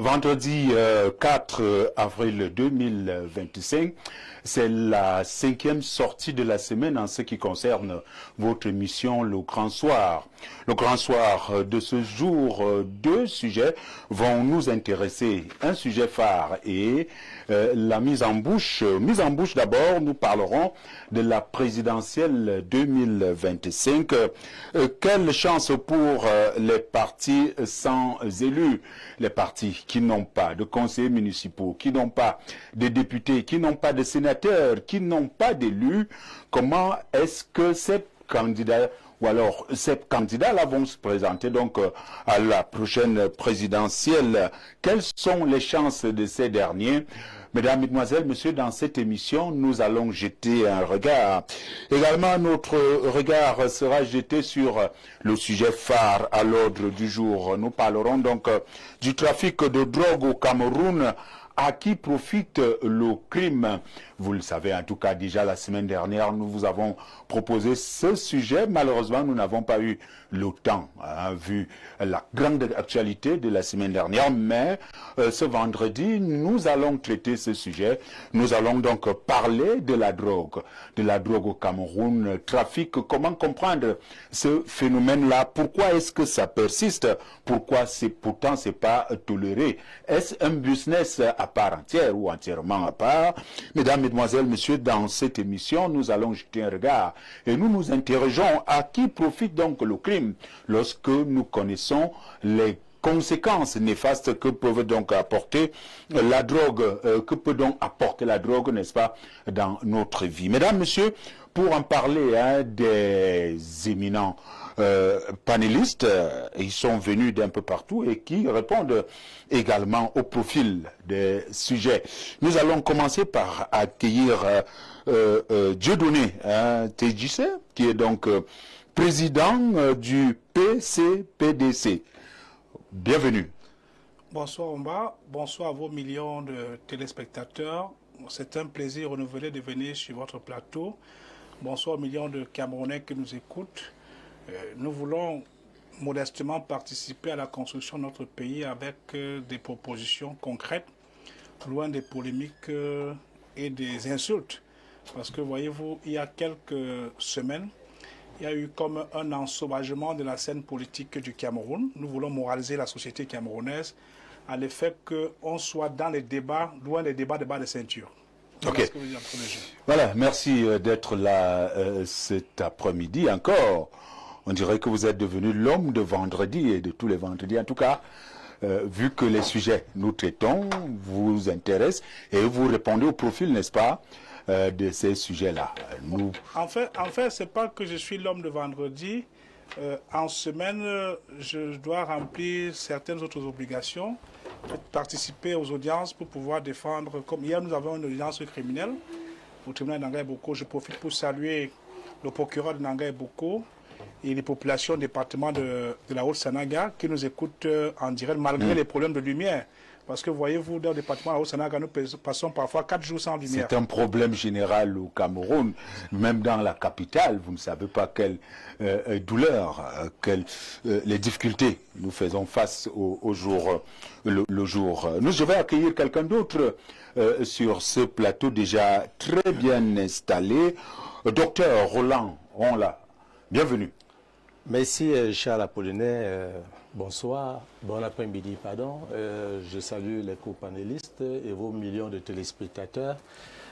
Vendredi 4 avril 2025, c'est la 5e sortie de la semaine en ce qui concerne votre émission Le Grand Soir. Le Grand Soir de ce jour, deux sujets vont nous intéresser. Un sujet phare et la mise en bouche. Mise en bouche d'abord, nous parlerons de la présidentielle 2025. Quelle chance pour les partis sans élus, les partis qui n'ont pas de conseillers municipaux, qui n'ont pas de députés, qui n'ont pas de sénateurs, qui n'ont pas d'élus. Comment est-ce que ces candidats ou alors ces candidats-là vont se présenter donc à la prochaine présidentielle? Quelles sont les chances de ces derniers? Mesdames, Mesdemoiselles, Messieurs, dans cette émission, nous allons jeter un regard. Également, notre regard sera jeté sur le sujet phare à l'ordre du jour. Nous parlerons donc du trafic de drogue au Cameroun. À qui profite le crime? Vous le savez, en tout cas, déjà la semaine dernière, nous vous avons proposé ce sujet. Malheureusement, nous n'avons pas eu le temps, vu la grande actualité de la semaine dernière. Mais ce vendredi, nous allons traiter ce sujet. Nous allons donc parler de la drogue au Cameroun, trafic. Comment comprendre ce phénomène-là? Pourquoi est-ce que ça persiste? Pourquoi pourtant c'est pas toléré? Est-ce un business à part entière ou entièrement à part? Mesdames, Mesdemoiselles, Messieurs, dans cette émission, nous allons jeter un regard et nous nous interrogeons à qui profite donc le crime lorsque nous connaissons les conséquences néfastes que peuvent donc apporter la drogue, que peut donc apporter la drogue, n'est-ce pas, dans notre vie. Mesdames, Messieurs, pour en parler des éminents panélistes, ils sont venus d'un peu partout et qui répondent également au profil des sujets. Nous allons commencer par accueillir Dieudonné Tejisse, qui est donc président du PCPDC. Bienvenue. Bonsoir Omba, bonsoir à vos millions de téléspectateurs. C'est un plaisir renouvelé de venir sur votre plateau. Bonsoir aux millions de Camerounais qui nous écoutent. Nous voulons modestement participer à la construction de notre pays avec des propositions concrètes, loin des polémiques et des insultes. Parce que voyez-vous, il y a quelques semaines, il y a eu comme un ensauvagement de la scène politique du Cameroun. Nous voulons moraliser la société camerounaise à l'effet qu'on soit dans les débats, loin des débats de bas de ceinture. Ok. Voilà, merci d'être là cet après-midi encore. On dirait que vous êtes devenu l'homme de vendredi et de tous les vendredis. En tout cas, vu que les sujets nous traitons vous intéressent et vous répondez au profil, n'est-ce pas, de ces sujets-là. En fait, c'est pas que je suis l'homme de vendredi. En semaine, je dois remplir certaines autres obligations, participer aux audiences pour pouvoir défendre. Comme hier, nous avons une audience criminelle au tribunal de Nangaï-Boko. Je profite pour saluer le procureur de Nangaï-Boko et les populations du département de la Haute-Sanaga qui nous écoutent en direct malgré les problèmes de lumière. Parce que voyez-vous, dans le département de la Haute-Sanaga, nous passons parfois 4 jours sans lumière. C'est un problème général au Cameroun, même dans la capitale. Vous ne savez pas quelle douleur, les difficultés nous faisons face au jour. Je vais accueillir quelqu'un d'autre sur ce plateau déjà très bien installé. Docteur Roland Ronla, bienvenue. Merci Charles Apollinaire, bonsoir, bon après-midi, pardon. Je salue les co-panélistes et vos millions de téléspectateurs.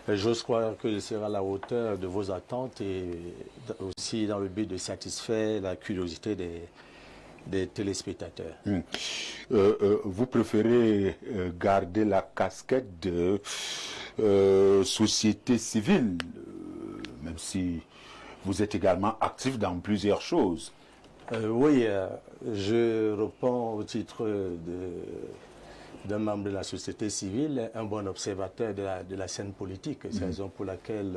J'ose croire que je serai à la hauteur de vos attentes et aussi dans le but de satisfaire la curiosité des téléspectateurs. Vous préférez garder la casquette de société civile, même si vous êtes également actif dans plusieurs choses. Oui, je réponds au titre d'un membre de la société civile, un bon observateur de la scène politique. C'est la raison pour laquelle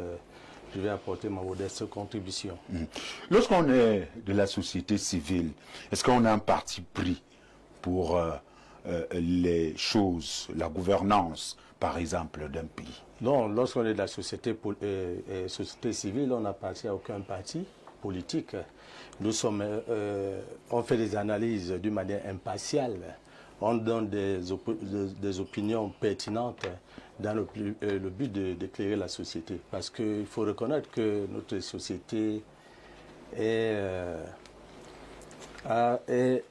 je vais apporter ma modeste contribution. Lorsqu'on est de la société civile, est-ce qu'on a un parti pris pour les choses, la gouvernance, par exemple, d'un pays? Non, lorsqu'on est de la société civile, on n'appartient à aucun parti politique. Nous sommes, on fait des analyses d'une manière impartiale. on donne des opinions pertinentes dans le but d'éclairer la société. Parce qu'il faut reconnaître que notre société est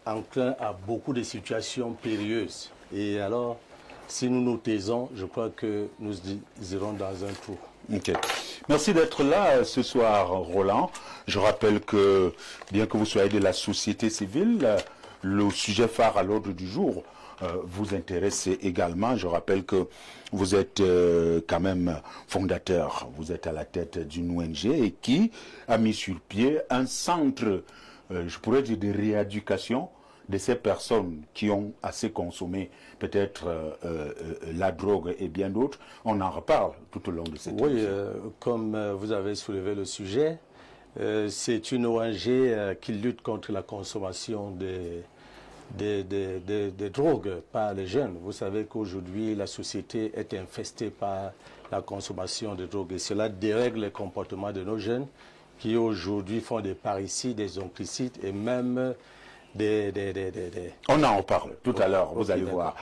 enclin à beaucoup de situations périlleuses. Et alors, si nous nous taisons, je crois que nous irons dans un trou. Ok. Merci d'être là ce soir, Roland. Je rappelle que, bien que vous soyez de la société civile, le sujet phare à l'ordre du jour vous intéresse également. Je rappelle que vous êtes quand même fondateur, vous êtes à la tête d'une ONG et qui a mis sur pied un centre, je pourrais dire, de rééducation de ces personnes qui ont assez consommé peut-être la drogue et bien d'autres. On en reparle tout au long de cette émission. Oui, comme vous avez soulevé le sujet, c'est une ONG qui lutte contre la consommation des drogues par les jeunes. Vous savez qu'aujourd'hui, la société est infestée par la consommation de drogues et cela dérègle le comportement de nos jeunes qui aujourd'hui font des parricides, des homicides et même On en reparle tout à l'heure, vous allez voir.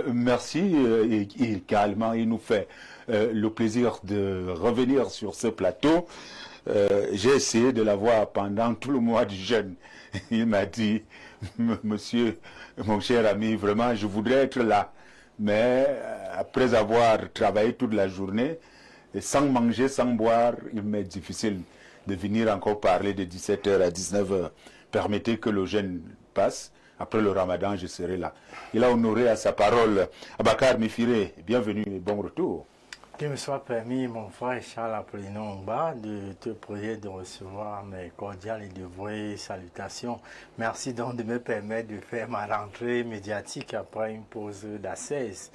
Merci et également, il nous fait le plaisir de revenir sur ce plateau. J'ai essayé de l'avoir pendant tout le mois du jeûne. Il m'a dit, monsieur, mon cher ami, vraiment, je voudrais être là. Mais après avoir travaillé toute la journée, et sans manger, sans boire, il m'est difficile de venir encore parler de 17h à 19h. Permettez que le jeûne passe. Après le ramadan, je serai là. Il a honoré à sa parole Abakar Mifiré. Bienvenue et bon retour. Qu'il me soit permis, mon frère Charles Apollinaire Ongba, de te prier de recevoir mes cordiales et dévouées salutations. Merci donc de me permettre de faire ma rentrée médiatique après une pause d'ascèse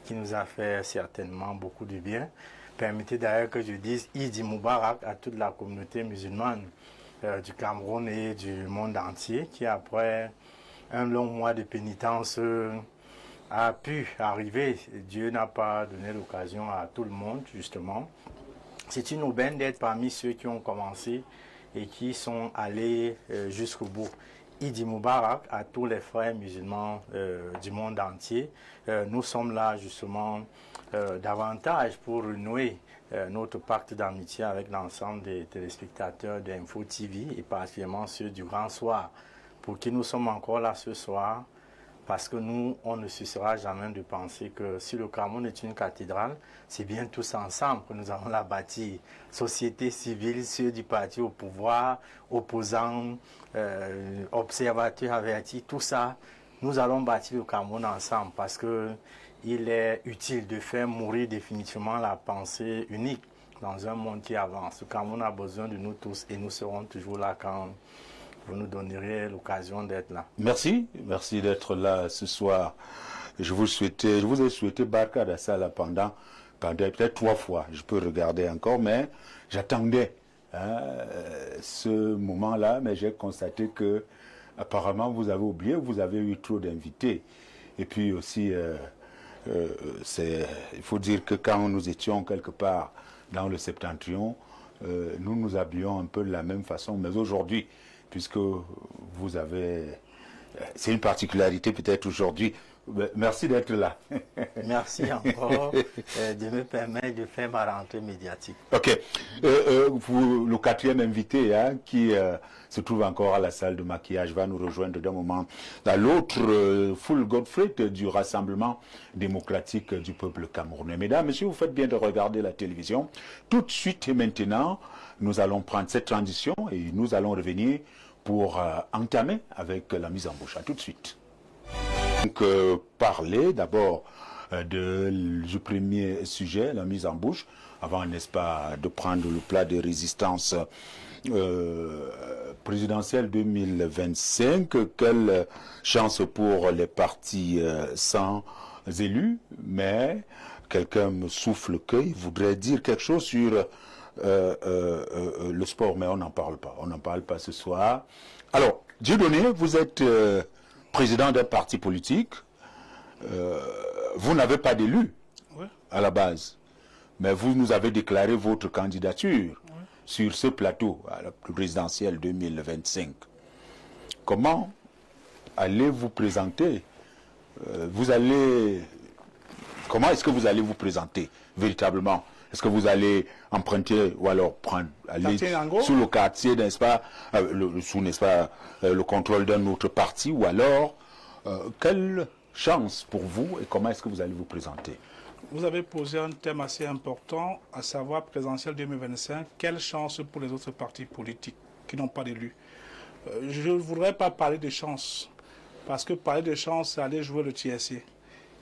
qui nous a fait certainement beaucoup de bien. Permettez d'ailleurs que je dise Idi Moubarak à toute la communauté musulmane du Cameroun et du monde entier qui, après un long mois de pénitence, a pu arriver. Dieu n'a pas donné l'occasion à tout le monde, justement. C'est une aubaine d'être parmi ceux qui ont commencé et qui sont allés jusqu'au bout. Idi Moubarak à tous les frères musulmans du monde entier. Nous sommes là, justement, davantage pour renouer notre pacte d'amitié avec l'ensemble des téléspectateurs d'Info TV et particulièrement ceux du Grand Soir. Pour qui nous sommes encore là ce soir, parce que nous, on ne cessera jamais de penser que si le Cameroun est une cathédrale, c'est bien tous ensemble que nous allons la bâtir. Société civile, ceux du parti au pouvoir, opposants, observateurs avertis, tout ça, nous allons bâtir le Cameroun ensemble parce que il est utile de faire mourir définitivement la pensée unique dans un monde qui avance. Le Cameroun a besoin de nous tous et nous serons toujours là quand vous nous donnerez l'occasion d'être là. Merci d'être là ce soir. Je vous ai souhaité Barka Dassala pendant peut-être 3 fois. Je peux regarder encore, mais j'attendais ce moment-là, mais j'ai constaté que apparemment vous avez oublié, vous avez eu trop d'invités. Et puis aussi, il faut dire que quand nous étions quelque part dans le septentrion, nous nous habillons un peu de la même façon, mais aujourd'hui, puisque vous avez... C'est une particularité peut-être aujourd'hui. Merci d'être là. Merci encore de me permettre de faire ma rentrée médiatique. Ok. Le 4e invité qui se trouve encore à la salle de maquillage va nous rejoindre d'un moment à l'autre. Full Godfrey du Rassemblement démocratique du peuple camerounais. Mesdames, messieurs, vous faites bien de regarder la télévision. Tout de suite et maintenant, nous allons prendre cette transition et nous allons revenir pour entamer avec la mise en bouche. À tout de suite. Donc, parler d'abord du premier sujet, la mise en bouche, avant, n'est-ce pas, de prendre le plat de résistance présidentielle 2025. Quelle chance pour les partis sans élus, mais quelqu'un me souffle qu'il voudrait dire quelque chose sur le sport, mais on n'en parle pas. On n'en parle pas ce soir. Alors, Dieudonné, vous êtes président d'un parti politique. Vous n'avez pas d'élu à la base, mais vous nous avez déclaré votre candidature sur ce plateau à la présidentielle 2025. Comment allez-vous présenter comment est-ce que vous allez vous présenter véritablement? Est-ce que vous allez emprunter ou alors aller sous le quartier, n'est-ce pas, le contrôle d'un autre parti, ou alors quelle chance pour vous et comment est-ce que vous allez vous présenter? Vous avez posé un thème assez important, à savoir présidentielle 2025. Quelle chance pour les autres partis politiques qui n'ont pas d'élus? Je ne voudrais pas parler de chance, parce que parler de chance, c'est aller jouer le tiercé.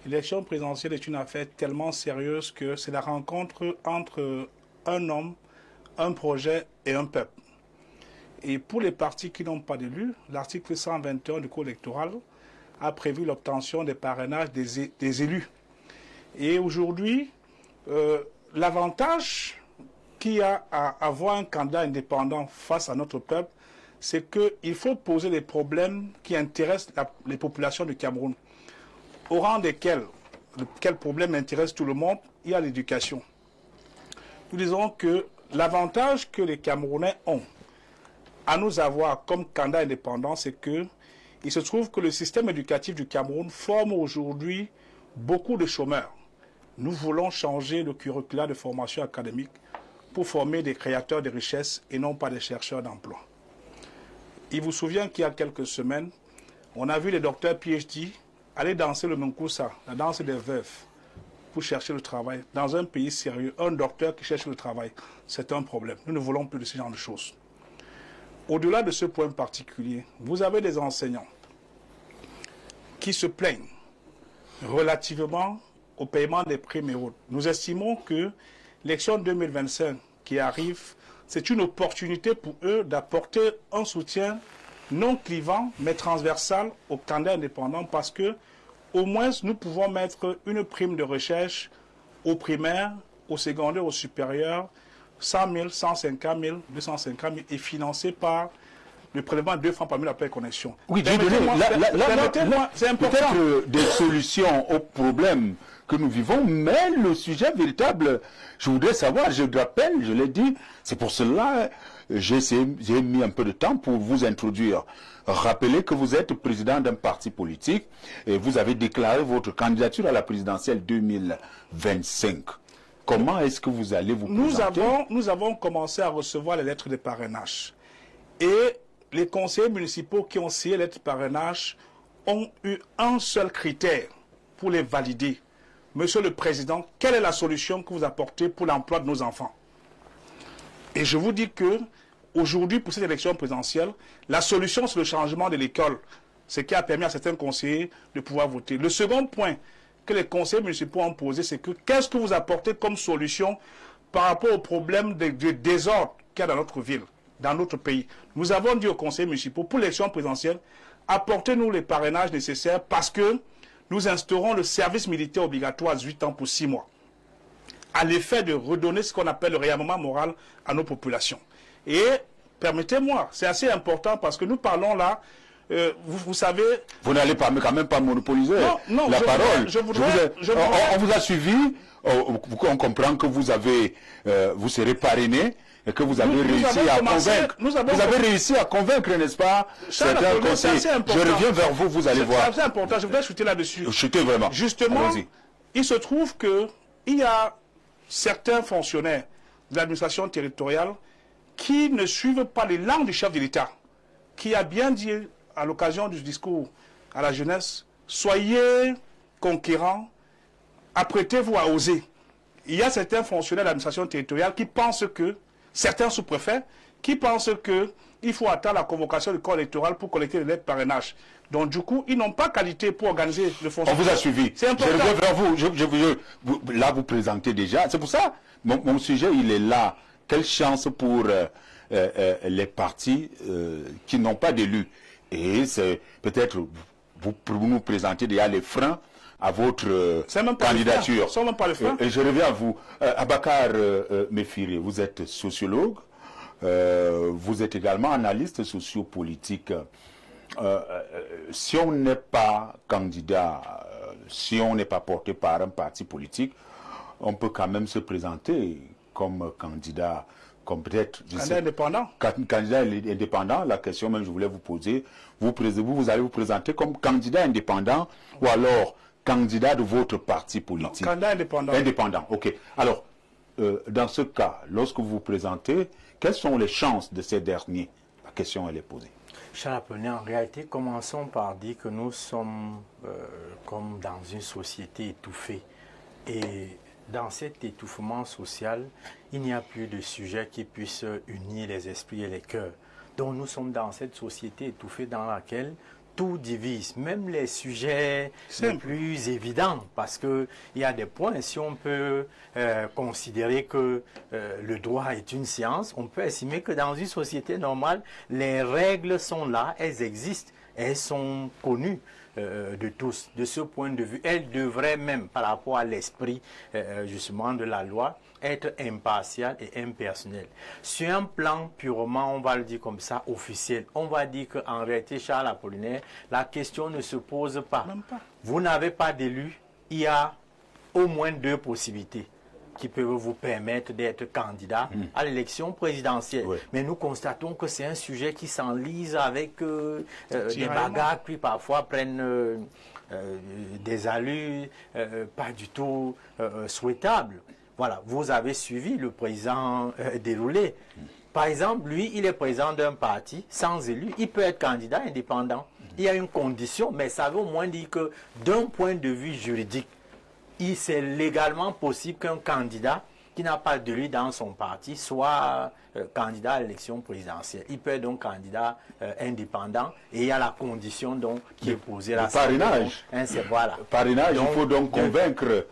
L'élection présidentielle est une affaire tellement sérieuse que c'est la rencontre entre un homme, un projet et un peuple. Et pour les partis qui n'ont pas d'élus, l'article 121 du Code électoral a prévu l'obtention des parrainages des élus. Et aujourd'hui, l'avantage qu'il y a à avoir un candidat indépendant face à notre peuple, c'est qu'il faut poser des problèmes qui intéressent les populations du Cameroun. Au rang desquels, quel problème intéresse tout le monde, il y a l'éducation. Nous disons que l'avantage que les Camerounais ont à nous avoir comme candidat indépendant, c'est que il se trouve que le système éducatif du Cameroun forme aujourd'hui beaucoup de chômeurs. Nous voulons changer le curriculum de formation académique pour former des créateurs de richesses et non pas des chercheurs d'emploi. Il vous souvient qu'il y a quelques semaines, on a vu les docteurs PhD aller danser le Mankoussa, la danse des veufs, pour chercher le travail. Dans un pays sérieux, un docteur qui cherche le travail, c'est un problème. Nous ne voulons plus de ce genre de choses. Au-delà de ce point particulier, vous avez des enseignants qui se plaignent relativement au paiement des primes et autres. Nous estimons que l'élection 2025 qui arrive, c'est une opportunité pour eux d'apporter un soutien non clivant, mais transversal aux candidats indépendants, parce que au moins nous pouvons mettre une prime de recherche au primaire, au secondaire, au supérieur, 100 000, 150 000, 250 000, et financé par le prélèvement de 2 francs par 1000 après connexion. Oui, permettez-moi, c'est important. Peut-être des solutions aux problèmes que nous vivons, mais le sujet véritable, je voudrais savoir, je rappelle, je l'ai dit, c'est pour cela j'ai mis un peu de temps pour vous introduire. Rappelez que vous êtes président d'un parti politique et vous avez déclaré votre candidature à la présidentielle 2025. Comment est-ce que vous allez vous présenter? Nous avons commencé à recevoir les lettres de parrainage. Et les conseillers municipaux qui ont signé les lettres de parrainage ont eu un seul critère pour les valider. Monsieur le Président, quelle est la solution que vous apportez pour l'emploi de nos enfants? Et je vous dis que aujourd'hui, pour cette élection présidentielle, la solution, c'est le changement de l'école, ce qui a permis à certains conseillers de pouvoir voter. Le second point que les conseillers municipaux ont posé, c'est que qu'est-ce que vous apportez comme solution par rapport au problème de désordre qu'il y a dans notre ville, dans notre pays? Nous avons dit aux conseillers municipaux, pour l'élection présidentielle, apportez-nous les parrainages nécessaires parce que nous instaurons le service militaire obligatoire à 18 ans pour 6 mois, à l'effet de redonner ce qu'on appelle le réarmement moral à nos populations. Et permettez-moi, c'est assez important parce que nous parlons là, vous savez... Vous n'allez quand même pas monopoliser la parole. On vous a suivi, on comprend que vous serez parrainé et que vous avez réussi à convaincre. Vous avez réussi à convaincre, n'est-ce pas? C'est un conseil. Je reviens vers vous, vous allez voir. C'est important, je voudrais chuter là-dessus. Chuter vraiment. Justement, il se trouve qu'il y a certains fonctionnaires de l'administration territoriale qui ne suivent pas les langues du chef de l'État, qui a bien dit à l'occasion du discours à la jeunesse, soyez conquérants, apprêtez-vous à oser. Il y a certains fonctionnaires de l'administration territoriale qui pensent que, certains sous-préfets, qui pensent qu'il faut attendre la convocation du corps électoral pour collecter les lettres de parrainage. Donc du coup, ils n'ont pas qualité pour organiser le fonctionnement. On vous a suivi. C'est important. Je reviens vers vous. Là, vous présentez déjà. C'est pour ça, mon sujet, il est là. Quelle chance pour les partis qui n'ont pas d'élus. Et c'est peut-être, vous nous présenter déjà les freins à votre candidature. C'est même pas le frein. Et je reviens à vous. Abakar Mefiri, vous êtes sociologue, vous êtes également analyste sociopolitique. Si on n'est pas candidat, si on n'est pas porté par un parti politique, on peut quand même se présenter comme candidat comme peut-être... Candidat indépendant. Candidat indépendant, la question même que je voulais vous poser, vous allez vous présenter comme candidat indépendant ou alors candidat de votre parti politique? Non, candidat indépendant. Indépendant, ok. Alors, dans ce cas, lorsque vous vous présentez, quelles sont les chances de ces derniers? La question, elle est posée. Charles Apollinaire, en réalité, commençons par dire que nous sommes comme dans une société étouffée. Et dans cet étouffement social, il n'y a plus de sujet qui puisse unir les esprits et les cœurs. Donc nous sommes dans cette société étouffée dans laquelle tout divise, même les sujets les plus évidents, parce qu'il y a des points, si on peut considérer que le droit est une science, on peut estimer que dans une société normale, les règles sont là, elles existent, elles sont connues de tous. De ce point de vue, elles devraient même, par rapport à l'esprit justement de la loi, être impartial et impersonnel. Sur un plan purement, on va le dire comme ça, officiel, on va dire qu'en réalité, Charles Apollinaire, la question ne se pose pas. Même pas. Vous n'avez pas d'élu, il y a au moins 2 possibilités qui peuvent vous permettre d'être candidat à l'élection présidentielle. Oui. Mais nous constatons que c'est un sujet qui s'enlise avec des bagarres qui parfois prennent des allures pas du tout souhaitables. Voilà, vous avez suivi le président déroulé. Par exemple, lui, il est président d'un parti sans élu. Il peut être candidat indépendant. Il y a une condition, mais ça veut au moins dire que d'un point de vue juridique, c'est légalement possible qu'un candidat qui n'a pas d'élu dans son parti soit candidat à l'élection présidentielle. Il peut être donc candidat indépendant et il y a la condition donc qui est posée là. Parrainage. Voilà. Parrainage, il faut donc convaincre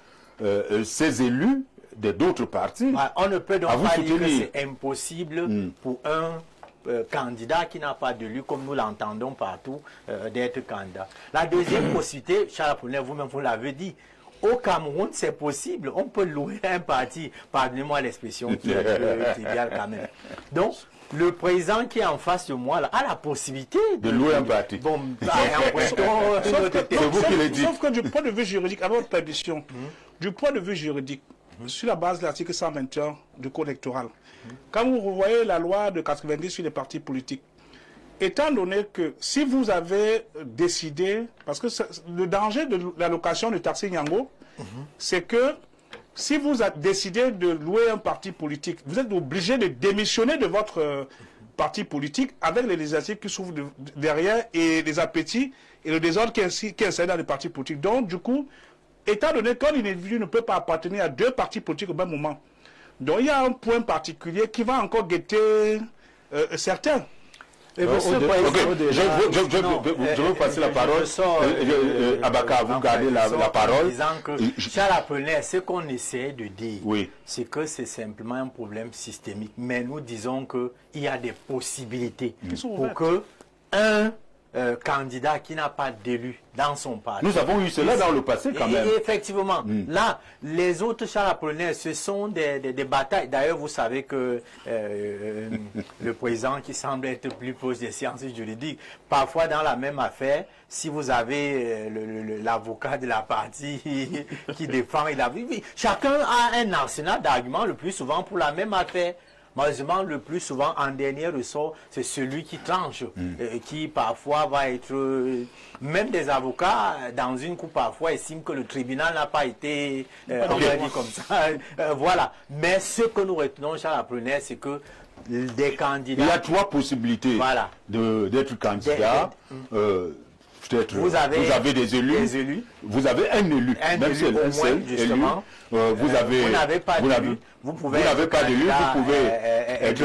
ces élus d'autres partis. On ne peut donc pas dire que soutenir. c'est impossible pour un candidat qui n'a pas d'élu, comme nous l'entendons partout, d'être candidat. La deuxième possibilité, Charles Apollinaire, vous-même vous l'avez dit, au Cameroun, c'est possible. On peut louer un parti, pardonnez-moi l'expression qui est un peu triviale quand même. Donc, le président qui est en face de moi là, a la possibilité de louer un parti. Bon, sauf que du point de vue juridique, à votre permission, du point de vue juridique, sur la base de l'article 121 du Code électoral, quand vous revoyez la loi de 90 sur les partis politiques, étant donné que si vous avez décidé, parce que le danger de l'allocation de taxi Nyango, c'est que si vous avez décidé de louer un parti politique, vous êtes obligé de démissionner de votre parti politique avec les législatives qui s'ouvrent derrière et les appétits et le désordre qui est installé dans les partis politiques. Donc, du coup, étant donné qu'un individu ne peut pas appartenir à 2 partis politiques au même moment, donc il y a un point particulier qui va encore guetter certains. Je veux passer la parole. Abaka, vous gardez la parole. Charles Apollinaire, ce qu'on essaie de dire, c'est que c'est simplement un problème systémique. Mais nous disons qu'il y a des possibilités pour que un candidat qui n'a pas d'élu dans son parti. Nous avons eu cela dans le passé quand même. Et effectivement, là, les autres Charles Apollinaire, ce sont des batailles. D'ailleurs, vous savez que le président qui semble être plus proche des sciences juridiques, parfois dans la même affaire, si vous avez l'avocat de la partie qui défend, chacun a un arsenal d'arguments le plus souvent pour la même affaire. Malheureusement, le plus souvent, en dernier ressort, c'est celui qui tranche, qui parfois va être... même des avocats, dans une cour, parfois, estiment que le tribunal n'a pas été... on va dire comme ça. Voilà. Mais ce que nous retenons, Charles Apollinaire, c'est que des candidats... Il y a 3 possibilités d'être candidat. Peut-être vous avez des élus. Vous avez un élu. Même si un seul élu. Vous n'avez pas d'élu. Vous pouvez être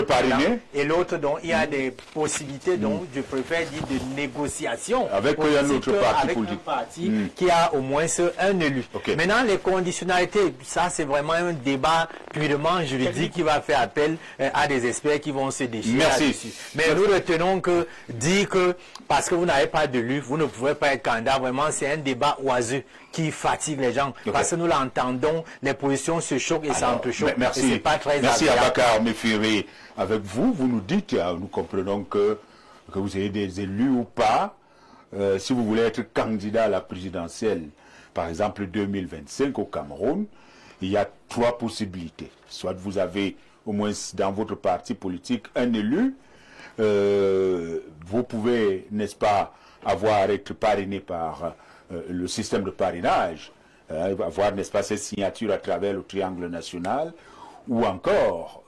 parrainé. Et l'autre, donc, il y a des possibilités, donc, je préfère dire de négociation. Avec un autre parti politique. Un parti qui a au moins un élu. Maintenant, les conditionnalités, ça, c'est vraiment un débat purement juridique qui va faire appel à des experts qui vont se déchirer là-dessus. Mais nous retenons que dire que parce que vous n'avez pas d'élu, vous ne pouvez pas être candidat, vraiment, c'est un débat oiseux qui fatigue les gens. Parce que nous l'entendons, les positions se choquent et s'entrechoquent. Merci. Pas très merci Abakar Mefiri. Avec vous, vous nous dites, nous comprenons que vous ayez des élus ou pas, si vous voulez être candidat à la présidentielle, par exemple 2025 au Cameroun, il y a 3 possibilités. Soit vous avez au moins dans votre parti politique, un élu, vous pouvez, n'est-ce pas, être parrainé par le système de parrainage, avoir, n'est-ce pas, ces signatures à travers le triangle national, ou encore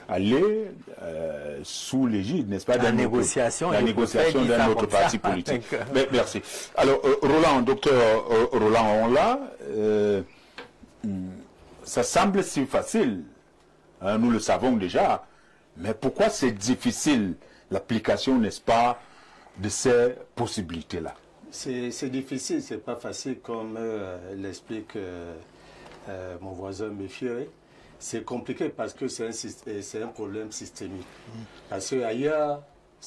aller sous l'égide, n'est-ce pas, la négociation d'un autre parti politique. Mais, merci. Alors, docteur Roland Onla, ça semble si facile, hein, nous le savons déjà, mais pourquoi c'est difficile l'application, n'est-ce pas, de ces possibilités-là? C'est difficile, c'est pas facile comme l'explique mon voisin Méfiéré. C'est compliqué parce que c'est un problème systémique. Parce qu'ailleurs,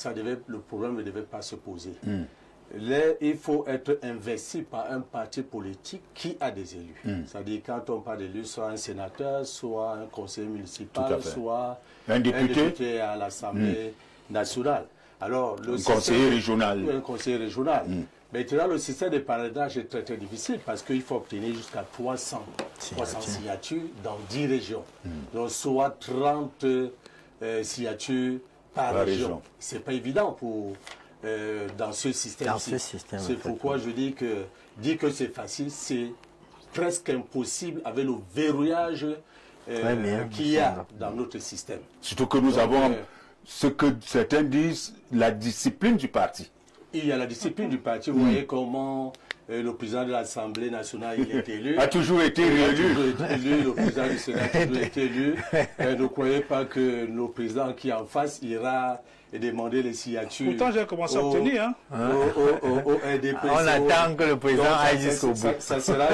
le problème ne devait pas se poser. Là, il faut être investi par un parti politique qui a des élus. C'est-à-dire quand on parle d'élus, soit un sénateur, soit un conseiller municipal, soit un député à l'Assemblée nationale. Alors, un conseiller régional. Un conseiller régional. Maintenant, le système de parrainage est très difficile parce qu'il faut obtenir jusqu'à 300 signatures dans 10 régions. Donc, soit 30 signatures par région. Ce n'est pas évident dans ce système-ci. C'est pourquoi je dis que dire que c'est facile, c'est presque impossible avec le verrouillage qu'il y a dans notre système. Surtout que nous avons ce que certains disent, la discipline du parti. Il y a la discipline du parti. Vous voyez comment le président de l'Assemblée nationale il est élu. A toujours été réélu. Le président du Sénat a toujours été élu. Ne croyez pas que le président qui est en face ira demander les signatures. Pourtant, j'ai commencé à obtenir. Au RDP. On attend que le président aille jusqu'au bout. Ça sera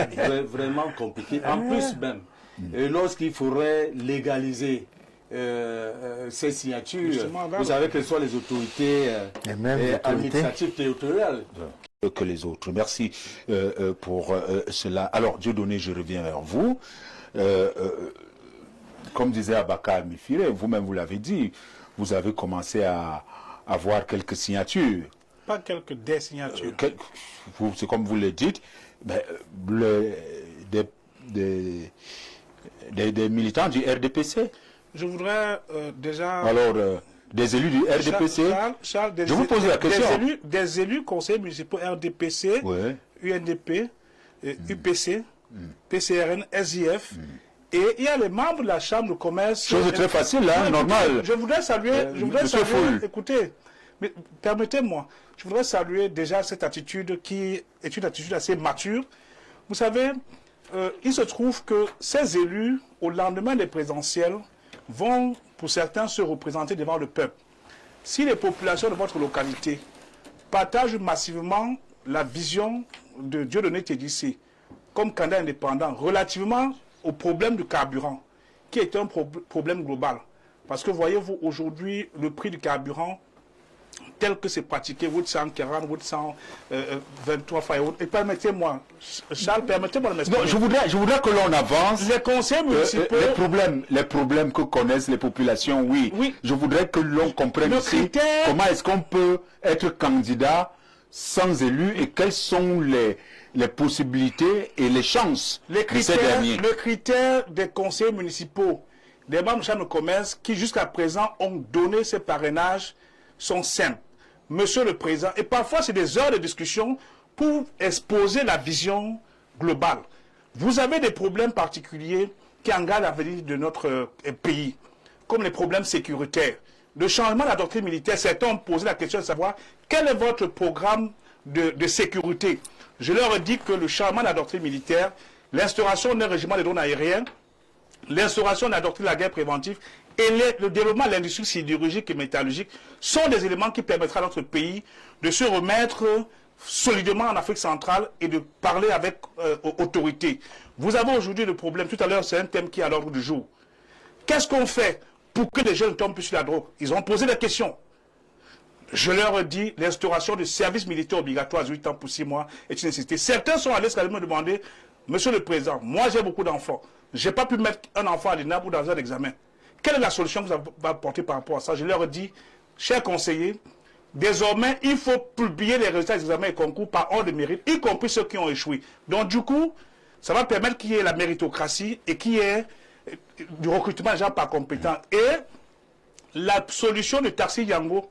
vraiment compliqué. En plus même, lorsqu'il faudrait légaliser ces signatures, vous savez que ce sont les autorités administratives territoriales que les autres. Merci pour cela. Alors, Dieudonné, je reviens vers vous. Comme disait Abaka Mifire, vous-même vous l'avez dit, vous avez commencé à avoir quelques signatures. Pas des signatures. C'est comme vous le dites, mais, des militants du RDPC. Je voudrais déjà... Alors, des élus du RDPC. Charles, je vous pose la question. Des élus conseillers municipaux RDPC, UNDP, UPC, PCRN, SIF. Et il y a les membres de la Chambre de commerce. Chose très facile, hein, normal. Je voudrais saluer, écoutez, mais permettez-moi, je voudrais saluer déjà cette attitude qui est une attitude assez mature. Vous savez, il se trouve que ces élus, au lendemain des présidentielles, vont, pour certains, se représenter devant le peuple. Si les populations de votre localité partagent massivement la vision de Dieudonné Tédissé comme candidat indépendant relativement au problème du carburant, qui est un problème global. Parce que voyez-vous, aujourd'hui, le prix du carburant, tel que c'est pratiqué, vous 140, vous 123 fois. Et permettez-moi, Charles, permettez-moi de m'expliquer. Non, je voudrais que l'on avance. Les conseils municipaux... les problèmes que connaissent les populations, oui. Je voudrais que l'on comprenne ici comment est-ce qu'on peut être candidat sans élu et quelles sont les possibilités et les chances de ces derniers. Le critère des conseillers municipaux, des membres de chambre de commerce qui jusqu'à présent ont donné ces parrainages sont simples. Monsieur le Président, et parfois c'est des heures de discussion pour exposer la vision globale. Vous avez des problèmes particuliers qui engagent l'avenir de notre pays, comme les problèmes sécuritaires. Le changement de la doctrine militaire, certains ont posé la question de savoir quel est votre programme de sécurité. Je leur ai dit que le changement de la doctrine militaire, l'instauration d'un régiment de drones aériens, l'instauration de la doctrine de la guerre préventive et le développement de l'industrie sidérurgique et métallurgique sont des éléments qui permettront à notre pays de se remettre solidement en Afrique centrale et de parler avec autorité. Vous avez aujourd'hui le problème, tout à l'heure c'est un thème qui est à l'ordre du jour. Qu'est-ce qu'on fait pour que les jeunes ne tombent plus sur la drogue? Ils ont posé la question. Je leur ai dit, l'instauration du service militaire obligatoire à 8 ans pour 6 mois est une nécessité. Certains sont allés me demander, Monsieur le Président, moi j'ai beaucoup d'enfants. Je n'ai pas pu mettre un enfant à l'ENAP ou dans un examen. Quelle est la solution que vous avez apportée par rapport à ça? Je leur ai dit, chers conseillers, désormais, il faut publier les résultats des examens et concours par ordre de mérite, y compris ceux qui ont échoué. Donc, du coup, ça va permettre qu'il y ait la méritocratie et qu'il y ait du recrutement des gens pas compétents. Et la solution de Taxi Yango,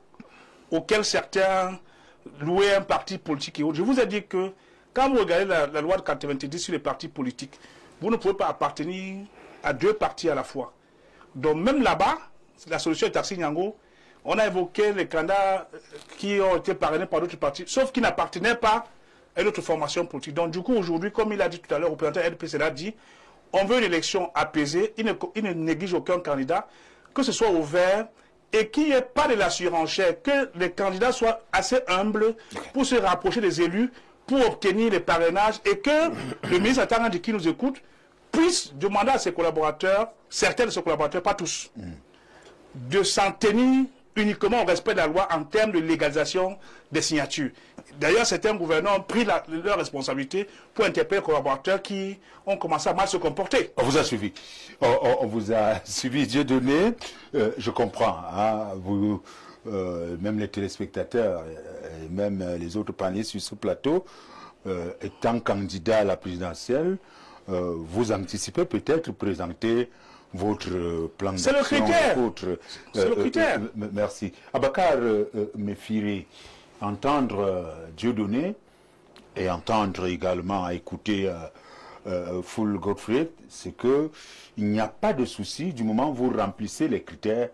auquel certains louaient un parti politique et autres, je vous ai dit que quand vous regardez la loi de 90 sur les partis politiques, vous ne pouvez pas appartenir à 2 partis à la fois. Donc même là-bas, la solution de Taxi Yango, on a évoqué les candidats qui ont été parrainés par d'autres partis, sauf qui n'appartenaient pas à une autre formation politique. Donc du coup, aujourd'hui, comme il a dit tout à l'heure, le représentant RDPC l'a dit, on veut une élection apaisée, il ne néglige aucun candidat, que ce soit ouvert et qu'il n'y ait pas de la surenchère, que les candidats soient assez humbles pour se rapprocher des élus, pour obtenir les parrainages et que le ministre Atangandi qui nous écoute puisse demander à ses collaborateurs, certains de ses collaborateurs, pas tous, de s'en tenir uniquement au respect de la loi en termes de légalisation des signatures. D'ailleurs, certains gouverneurs ont pris leur responsabilité pour interpeller les collaborateurs qui ont commencé à mal se comporter. On vous a suivi. On vous a suivi. Dieu donné, je comprends. Hein, vous, même les téléspectateurs, et même les autres panélistes sur ce plateau, étant candidat à la présidentielle, vous anticipez peut-être présenter votre plan d'action. C'est le critère. C'est le critère. Merci. Abakar Mefiri, entendre Dieudonné et entendre également, écouter Full Godfrey, c'est que il n'y a pas de souci du moment où vous remplissez les critères,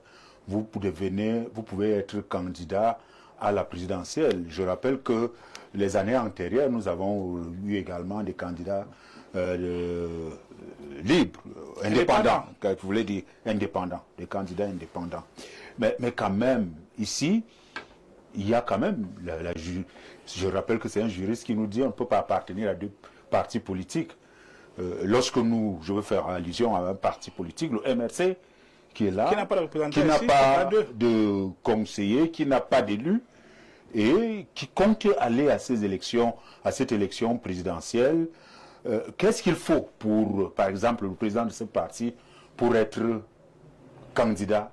vous pouvez être candidat à la présidentielle. Je rappelle que les années antérieures, nous avons eu également des candidats libres, indépendants, vous voulez dire indépendants, des candidats indépendants. Mais quand même, ici, il y a quand même, je rappelle que c'est un juriste qui nous dit on ne peut pas appartenir à 2 partis politiques. Lorsque je veux faire allusion à un parti politique, le MRC, qui est là, qui n'a pas de conseiller, qui n'a pas d'élu, et qui compte aller à ces élections, à cette élection présidentielle. Qu'est-ce qu'il faut pour, par exemple, le président de ce parti, pour être candidat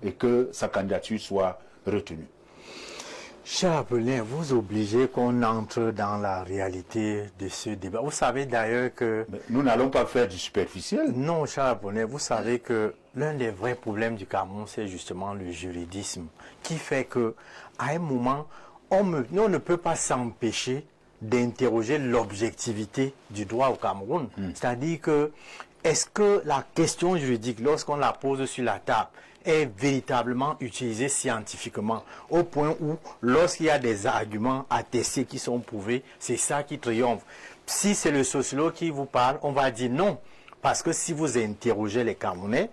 et que sa candidature soit retenue? Cher Apollinaire, vous obligez qu'on entre dans la réalité de ce débat. Vous savez d'ailleurs que... Mais nous n'allons pas faire du superficiel. Non, cher Apollinaire, vous savez que l'un des vrais problèmes du Cameroun, c'est justement le juridisme, qui fait que à un moment, on ne peut pas s'empêcher d'interroger l'objectivité du droit au Cameroun. C'est-à-dire que, est-ce que la question juridique, lorsqu'on la pose sur la table, est véritablement utilisée scientifiquement, au point où, lorsqu'il y a des arguments attestés qui sont prouvés, c'est ça qui triomphe. Si c'est le sociologue qui vous parle, on va dire non. Parce que si vous interrogez les Camerounais,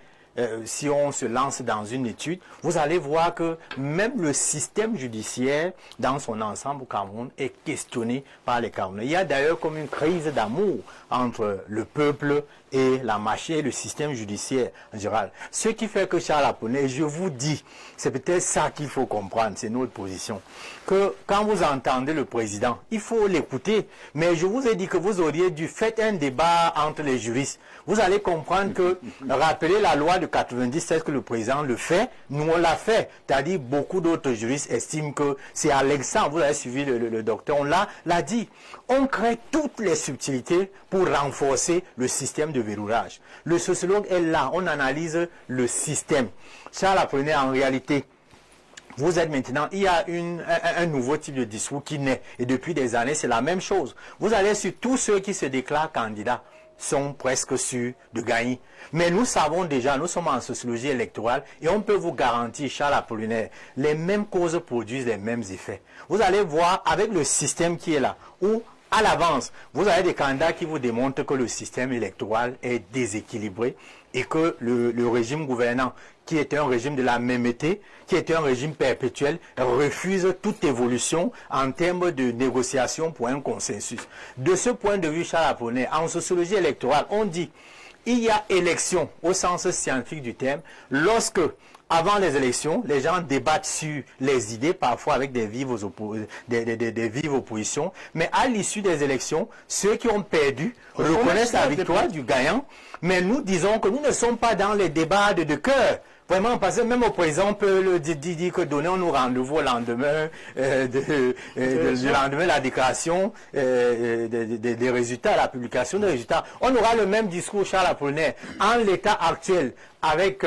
si on se lance dans une étude, vous allez voir que même le système judiciaire dans son ensemble au Cameroun est questionné par les Camerounais. Il y a d'ailleurs comme une crise d'amour entre le peuple et la machine et le système judiciaire en général. Ce qui fait que Charles Apollinaire, je vous dis, c'est peut-être ça qu'il faut comprendre, c'est notre position, que quand vous entendez le président, il faut l'écouter, mais je vous ai dit que vous auriez dû faire un débat entre les juristes. Vous allez comprendre que, rappeler la loi de 97 que le président le fait, nous on l'a fait. C'est-à-dire beaucoup d'autres juristes estiment que c'est Alexandre, vous avez suivi le docteur, on l'a dit. On crée toutes les subtilités pour renforcer le système de verrouillage. Le sociologue est là, on analyse le système. Charles Apollinaire, en réalité, vous êtes maintenant, il y a un nouveau type de discours qui naît. Et depuis des années, c'est la même chose. Vous allez sur tous ceux qui se déclarent candidats sont presque sûrs de gagner. Mais nous savons déjà, nous sommes en sociologie électorale et on peut vous garantir, Charles Apollinaire, les mêmes causes produisent les mêmes effets. Vous allez voir avec le système qui est là, où à l'avance, vous avez des candidats qui vous démontrent que le système électoral est déséquilibré et que le régime gouvernant, qui est un régime de la mémété, qui est un régime perpétuel, refuse toute évolution en termes de négociation pour un consensus. De ce point de vue, Charles Apollinaire, en sociologie électorale, on dit il y a élection au sens scientifique du terme lorsque, avant les élections, les gens débattent sur les idées, parfois avec des vives oppositions, mais à l'issue des élections, ceux qui ont perdu reconnaissent la victoire du gagnant, mais nous disons que nous ne sommes pas dans les débats de cœur. Vraiment, parce que même au président, on peut le dire que donnons-nous rendez-vous au lendemain, du lendemain de la déclaration des résultats, la publication des résultats. On aura le même discours, Charles Apollinaire. En l'état actuel, avec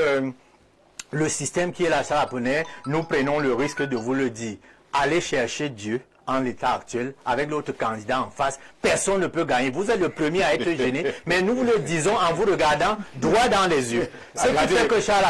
le système qui est là, Charles Apollinaire, nous prenons le risque de vous le dire. Allez chercher Dieu. En l'état actuel, avec l'autre candidat en face, personne ne peut gagner. Vous êtes le premier à être gêné, mais nous le disons en vous regardant droit dans les yeux. Ce qui fait que Charles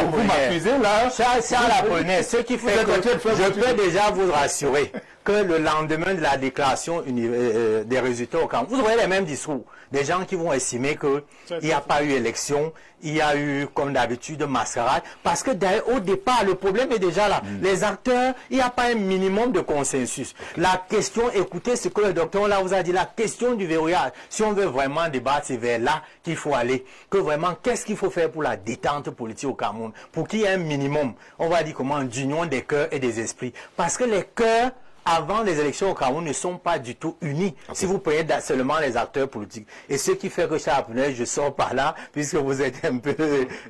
Apollinaire, ce qui fait que je peux déjà vous rassurer que le lendemain de la déclaration des résultats au camp, vous aurez les mêmes discours. Des gens qui vont estimer qu'il n'y a pas eu élection, il y a eu, comme d'habitude, mascarade. Parce que au départ, le problème est déjà là. Les acteurs, il n'y a pas un minimum de consensus. La question, écoutez ce que le docteur là vous a dit, la question du verrouillage. Si on veut vraiment débattre, c'est vers là qu'il faut aller. Que vraiment, qu'est-ce qu'il faut faire pour la détente politique au Cameroun? Pour qu'il y ait un minimum, on va dire comment, d'union des cœurs et des esprits. Parce que les cœurs, avant les élections au Cameroun, ne sont pas du tout unis. Si vous prenez seulement les acteurs politiques. Et ce qui fait que Charles Apollinaire, je sors par là, puisque vous êtes un peu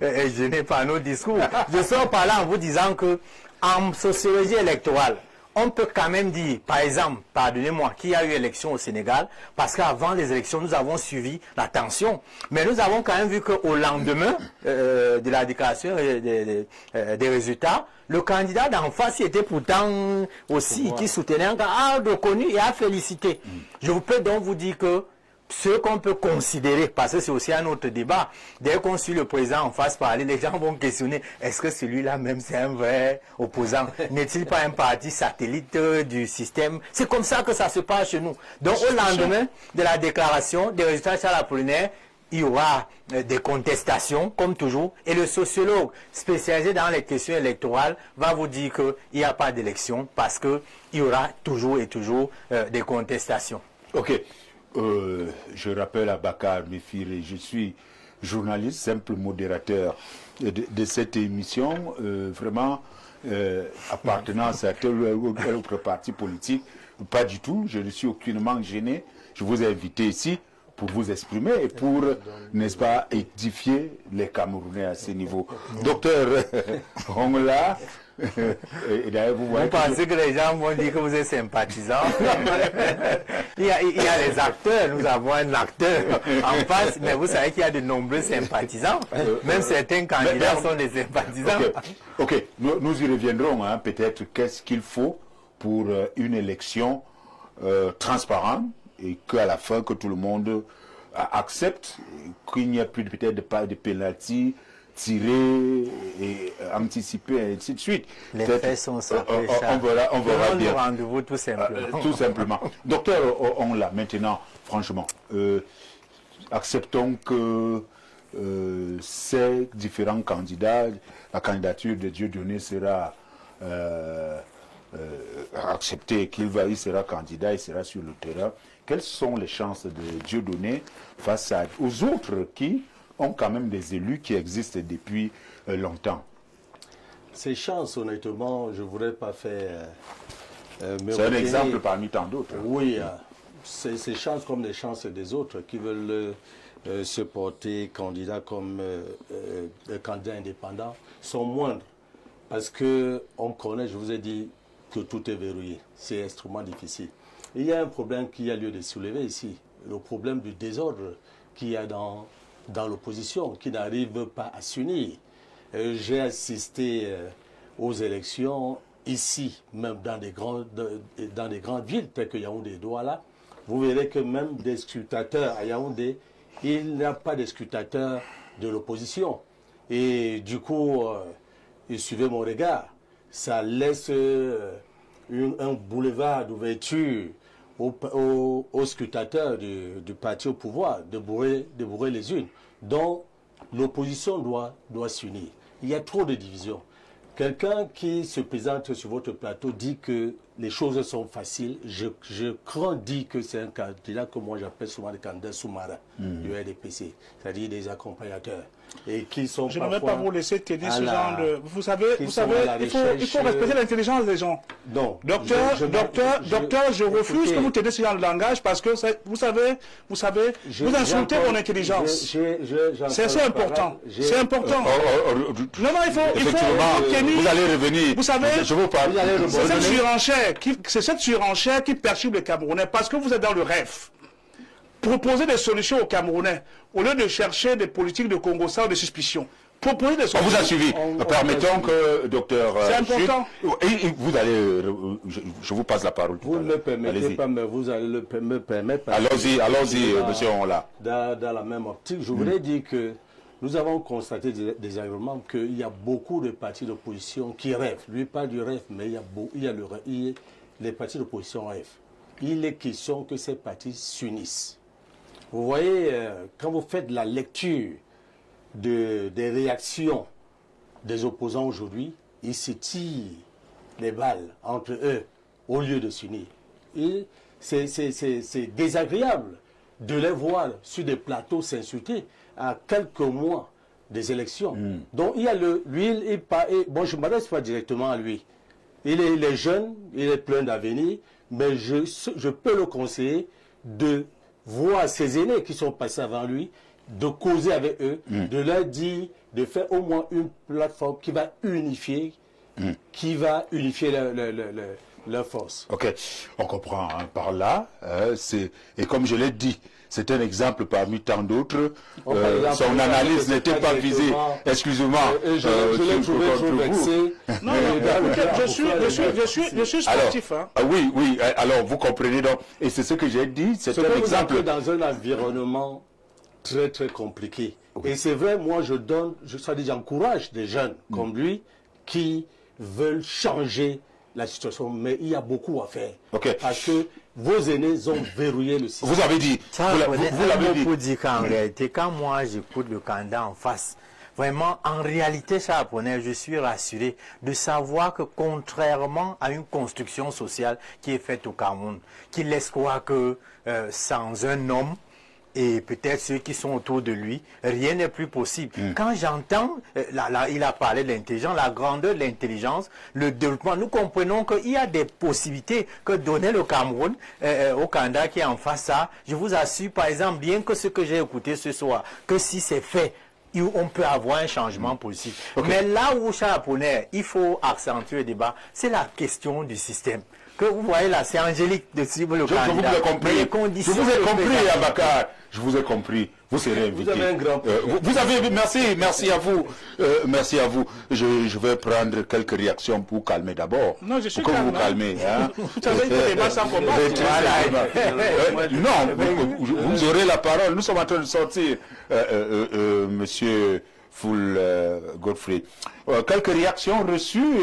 gêné par nos discours, je sors par là en vous disant que en sociologie électorale, on peut quand même dire, par exemple, pardonnez-moi, qu'il y a eu élection au Sénégal, parce qu'avant les élections, nous avons suivi la tension. Mais nous avons quand même vu qu'au lendemain de la déclaration des résultats, le candidat d'en face était pourtant aussi, qui soutenait un gars, a reconnu et a félicité. Je peux donc vous dire que ce qu'on peut considérer, parce que c'est aussi un autre débat, dès qu'on suit le président en face parler, les gens vont questionner, est-ce que celui-là même c'est un vrai opposant? N'est-il pas un parti satellite du système? C'est comme ça que ça se passe chez nous. Donc au lendemain de la déclaration des résultats de Charles Apollinaire, il y aura des contestations, comme toujours, et le sociologue spécialisé dans les questions électorales va vous dire qu'il n'y a pas d'élection parce qu'il y aura toujours et toujours des contestations. Ok. Je rappelle à Bakar Mefire, je suis journaliste, simple modérateur de cette émission, vraiment appartenance à tel ou tel autre parti politique, pas du tout, je ne suis aucunement gêné, je vous ai invité ici pour vous exprimer et pour, n'est-ce pas, édifier les Camerounais à ce niveau. Docteur Ongla, et d'ailleurs vous voyez... Vous pensez que les gens vont dire que vous êtes sympathisant? il y a les acteurs, nous avons un acteur en face, mais vous savez qu'il y a de nombreux sympathisants. Même certains candidats sont des sympathisants. Ok, nous y reviendrons, hein, peut-être qu'est-ce qu'il faut pour une élection transparente, et qu'à la fin, que tout le monde accepte, qu'il n'y a plus peut-être pas de pénalty tiré et anticipé, et ainsi de suite. Les faits sont sacrés. On verra bien. Rendez-vous tout simplement. Tout simplement. Docteur, on l'a maintenant, franchement. Acceptons que ces différents candidats, la candidature de Dieudonné sera acceptée, il sera candidat, il sera sur le terrain. Quelles sont les chances de Dieudonné face aux autres qui ont quand même des élus qui existent depuis longtemps? Ces chances, honnêtement, je ne voudrais pas faire... c'est un exemple parmi tant d'autres. Oui, ces chances comme les chances des autres qui veulent se porter candidat comme candidat indépendant sont moindres. Parce qu'on connaît, je vous ai dit, que tout est verrouillé. C'est extrêmement difficile. Il y a un problème qui a lieu de soulever ici, le problème du désordre qu'il y a dans l'opposition, qui n'arrive pas à s'unir. J'ai assisté aux élections ici, même dans des grandes villes telles que Yaoundé et Douala. Vous verrez que même des scrutateurs à Yaoundé, il n'y a pas de scrutateurs de l'opposition. Et du coup, suivez mon regard, ça laisse un boulevard d'ouverture aux scrutateurs du parti au pouvoir de bourrer les urnes. Donc, l'opposition doit s'unir. Il y a trop de divisions. Quelqu'un qui se présente sur votre plateau dit que les choses sont faciles. Je crains dire que c'est un candidat que moi j'appelle souvent le candidat sous-marin du RDPC, c'est-à-dire des accompagnateurs. et qui sont Je ne parfois... vais pas vous laisser tenir ce à la- genre de... Vous savez, qui sont à la il faut recherche- respecter l'intelligence des gens. Non. Docteur, je refuse écoutez, que vous teniez ce genre de langage parce que vous savez, vous insultez mon intelligence. C'est assez important. C'est important. Non, il faut tenir... Vous allez revenir. Vous savez, je vous parle. c'est cette surenchère qui perturbe les Camerounais parce que vous êtes dans le rêve. Proposer des solutions aux Camerounais au lieu de chercher des politiques de Congo sans des suspicions. Proposer des solutions. On vous a suivi. Permettons que, docteur... C'est important. Vous allez... Je vous passe la parole. Vous ne me permettez pas, mais vous allez me permettre... Allons-y, monsieur Onla. Dans la même optique, je voudrais dire que nous avons constaté désagréablement qu'il y a beaucoup de partis d'opposition qui rêvent. Lui parle du rêve, mais les partis d'opposition rêvent. Il est question que ces partis s'unissent. Vous voyez, quand vous faites la lecture des réactions des opposants aujourd'hui, ils se tirent les balles entre eux au lieu de s'unir. Et c'est désagréable de les voir sur des plateaux s'insulter à quelques mois des élections. Donc il y a bon, je ne m'adresse pas directement à lui. Il est jeune, il est plein d'avenir, mais je peux le conseiller de voir ses aînés qui sont passés avant lui, de causer avec eux, de leur dire, de faire au moins une plateforme qui va unifier, leur force. Ok, on comprend par là. Et comme je l'ai dit, c'est un exemple parmi tant d'autres. Son analyse n'était pas visée exclusivement. Je l'ai trouvé trop vexé. Non, je suis sportif. Oui, alors vous comprenez donc. Et c'est ce que j'ai dit, c'est un exemple. Dans un environnement très très compliqué. Oui. Et c'est vrai, moi j'encourage des jeunes comme lui qui veulent changer la situation, mais il y a beaucoup à faire. Parce que vos aînés ont verrouillé le système. Vous avez dit. Vous l'avez dit. Pour dire qu'en réalité, quand moi j'écoute le candidat en face, vraiment, en réalité, japonais, je suis rassuré de savoir que contrairement à une construction sociale qui est faite au Cameroun, qui laisse croire que sans un homme, et peut-être ceux qui sont autour de lui, rien n'est plus possible. Quand j'entends, il a parlé de l'intelligence, la grandeur de l'intelligence, le développement, nous comprenons qu'il y a des possibilités que donner le Cameroun au candidat qui est en face ça. Je vous assure, par exemple, bien que ce que j'ai écouté ce soir, que si c'est fait, on peut avoir un changement possible. Mais là où, japonais, il faut accentuer le débat, c'est la question du système. Que vous voyez là, c'est Angélique de suivre le candidat. Je vous ai compris. Je vous ai compris, Abakar. Je vous ai compris. Vous serez invité. Vous avez un grand merci à vous. Merci à vous. Je vais prendre quelques réactions pour calmer d'abord. Non, je suis calme. Vous calmer. Hein? Vous savez que débat sans combat. Non, vous aurez la parole. Nous sommes en train de sortir, monsieur Foul Godfrey. Quelques réactions reçues.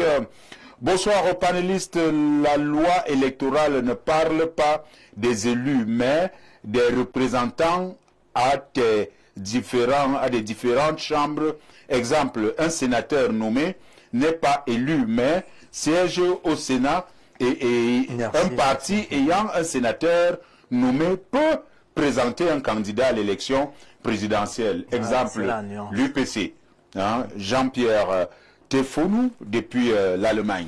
Bonsoir aux panélistes. La loi électorale ne parle pas des élus, mais des représentants à des différentes chambres. Exemple, un sénateur nommé n'est pas élu, mais siège au Sénat et un parti ayant un sénateur nommé peut présenter un candidat à l'élection présidentielle. Exemple, l'UPC. Hein, Jean-Pierre Tefonu depuis l'Allemagne.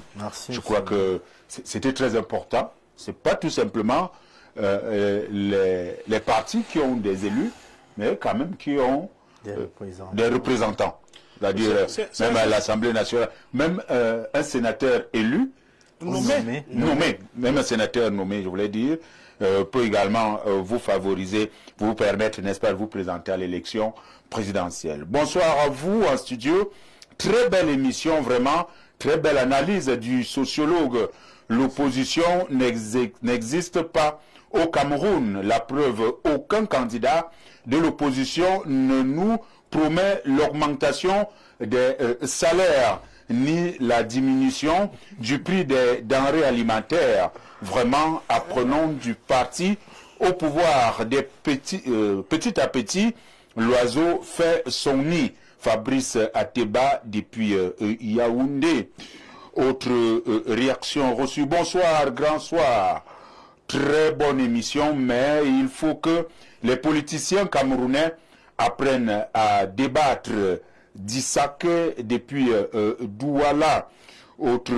Je crois que c'était très important. C'est pas tout simplement les partis qui ont des élus, mais quand même qui ont des représentants. C'est-à-dire même à l'Assemblée nationale, même un sénateur élu, nommé, même un sénateur nommé, je voulais dire, peut également vous favoriser, vous permettre, n'est-ce pas, de vous présenter à l'élection présidentielle. Bonsoir à vous en studio. Très belle émission, vraiment, très belle analyse du sociologue. L'opposition n'existe pas au Cameroun. La preuve, aucun candidat de l'opposition ne nous promet l'augmentation des salaires ni la diminution du prix des denrées alimentaires. Vraiment, apprenons du parti au pouvoir. Petit à petit, l'oiseau fait son nid. Fabrice Ateba depuis Yaoundé. Autre réaction reçue. Bonsoir, grand soir. Très bonne émission, mais il faut que les politiciens camerounais apprennent à débattre d'Issaké depuis Douala. Autre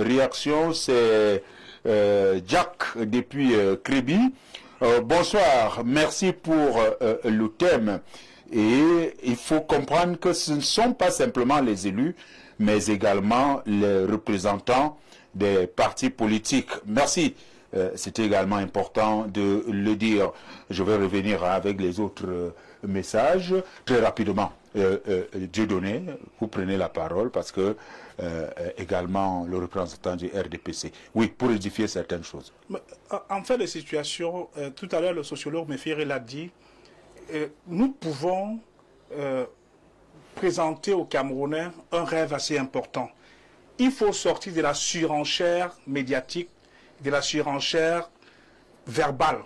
réaction, c'est Jack depuis Créby. Bonsoir, merci pour le thème. Et il faut comprendre que ce ne sont pas simplement les élus, mais également les représentants des partis politiques. Merci. C'était également important de le dire. Je vais revenir avec les autres messages très rapidement. Dieudonné, vous prenez la parole parce que également le représentant du RDPC. Oui, pour édifier certaines choses. En fait de situation, tout à l'heure le sociologue Méfiré l'a dit, nous pouvons présenter aux Camerounais un rêve assez important. Il faut sortir de la surenchère médiatique, de la surenchère verbale.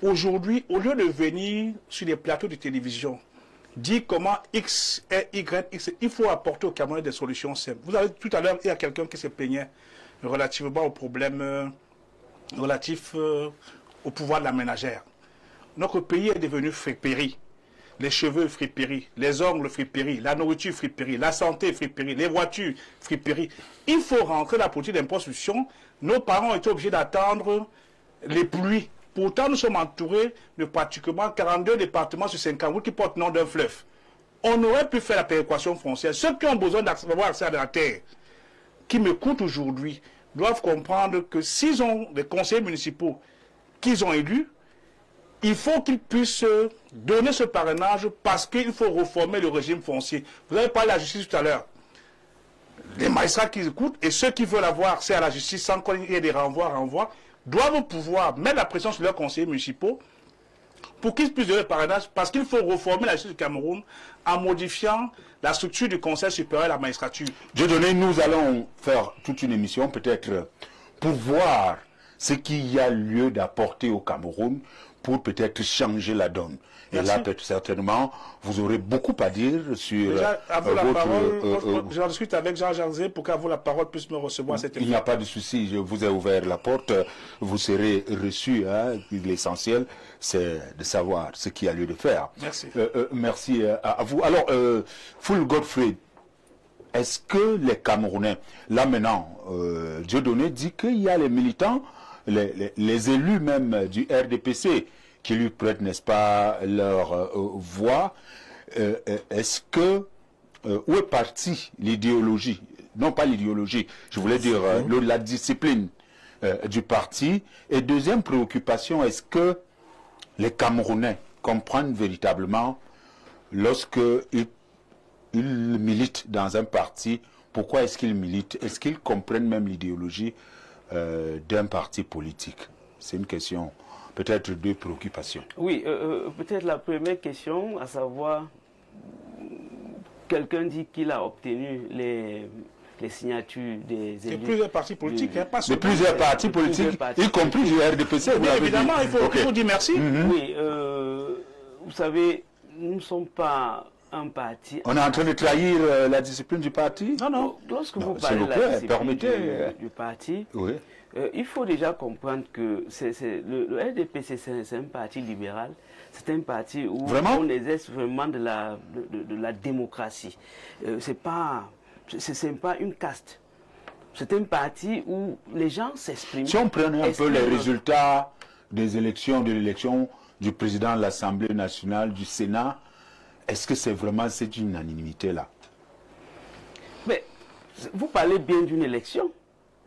Aujourd'hui, au lieu de venir sur les plateaux de télévision, dire comment X est Y, X, il faut apporter aux Camerounais des solutions simples. Vous avez tout à l'heure, il y a quelqu'un qui se plaignait relativement aux problèmes relatifs au pouvoir de la ménagère. Notre pays est devenu friperie. Les cheveux friperie, les ongles friperie, la nourriture friperie, la santé friperie, les voitures friperie. Il faut rentrer dans la politique d'imposition. Nos parents ont été obligés d'attendre les pluies. Pourtant, nous sommes entourés de pratiquement 42 départements sur 50 qui portent le nom d'un fleuve. On aurait pu faire la péréquation foncière. Ceux qui ont besoin d'avoir accès à la terre, qui m'écoutent aujourd'hui, doivent comprendre que s'ils ont des conseillers municipaux qu'ils ont élus, il faut qu'ils puissent donner ce parrainage parce qu'il faut réformer le régime foncier. Vous avez parlé de la justice tout à l'heure. Les magistrats qui écoutent et ceux qui veulent avoir accès à la justice sans qu'il y ait des renvois, doivent pouvoir mettre la pression sur leurs conseillers municipaux pour qu'ils puissent donner le parrainage parce qu'il faut réformer la justice du Cameroun en modifiant la structure du Conseil supérieur de la magistrature. Dieudonné, nous allons faire toute une émission peut-être pour voir ce qu'il y a lieu d'apporter au Cameroun pour peut-être changer la donne. Merci. Et là, certainement, vous aurez beaucoup à dire sur Déjà, à vous la votre... parole, j'en discute avec Jean Jarzé pour qu'à vous la parole puisse me recevoir cette Il n'y a pas de souci, je vous ai ouvert la porte, vous serez reçu. Hein. L'essentiel, c'est de savoir ce qu'il y a lieu de faire. Merci. Merci à vous. Alors, Full Godfrey, est-ce que les Camerounais, là maintenant, Dieudonné dit qu'il y a les militants, les élus même du RDPC, qui lui prêtent, n'est-ce pas, leur voix. Est-ce que, où est partie l'idéologie? Non, pas l'idéologie, je voulais dire la discipline du parti. Et deuxième préoccupation, est-ce que les Camerounais comprennent véritablement lorsqu'ils militent dans un parti, pourquoi est-ce qu'ils militent? Est-ce qu'ils comprennent même l'idéologie d'un parti politique? C'est une question, peut-être deux préoccupations. Oui, peut-être la première question, à savoir, quelqu'un dit qu'il a obtenu les signatures des élus. De plusieurs partis politiques, pas de plusieurs partis politiques, y compris du RDPC. Bien évidemment, il faut dire merci. Oui, vous savez, nous ne sommes pas un parti. On est en train de trahir la discipline du parti? Non, non. Lorsque vous parlez de la discipline du parti, oui. Il faut déjà comprendre que le RDPC, c'est un parti libéral. C'est un parti où on exerce vraiment de la démocratie. C'est pas une caste. C'est un parti où les gens s'expriment. Si on prenait un peu les résultats des élections, de l'élection du président de l'Assemblée nationale, du Sénat, est-ce que c'est vraiment cette unanimité-là? Mais vous parlez bien d'une élection.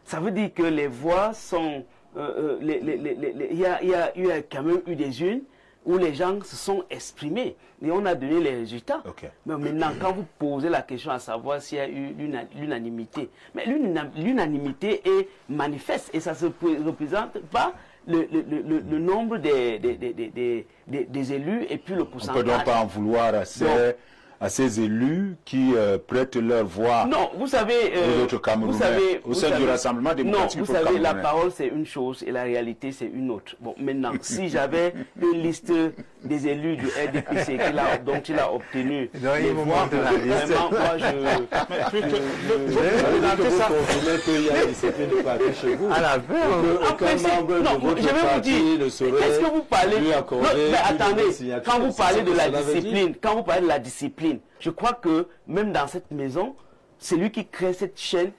Ça veut dire que les voix sont... Il y a quand même eu des urnes où les gens se sont exprimés et on a donné les résultats. Okay. Mais maintenant, quand vous posez la question à savoir s'il y a eu l'unanimité, mais l'unanimité est manifeste et ça ne se représente pas le nombre des élus et puis le pourcentage. On ne peut donc pas en vouloir assez à ces élus qui prêtent leur voix vous savez, aux autres Camerounais au sein du Rassemblement démocratique non, vous savez, la parole c'est une chose et la réalité c'est une autre. Bon, maintenant, si j'avais une liste des élus du RDPC dont il a obtenu les voix, vraiment, moi qu'il y a une discipline de parti chez vous. À la fin, aucun membre de votre parti ne serait qu'est-ce que vous parlez? lui accorder Mais attendez, quand vous parlez de la cela veut dire. discipline, quand vous parlez de la discipline, je crois que même dans cette maison, celui qui crée cette chaîne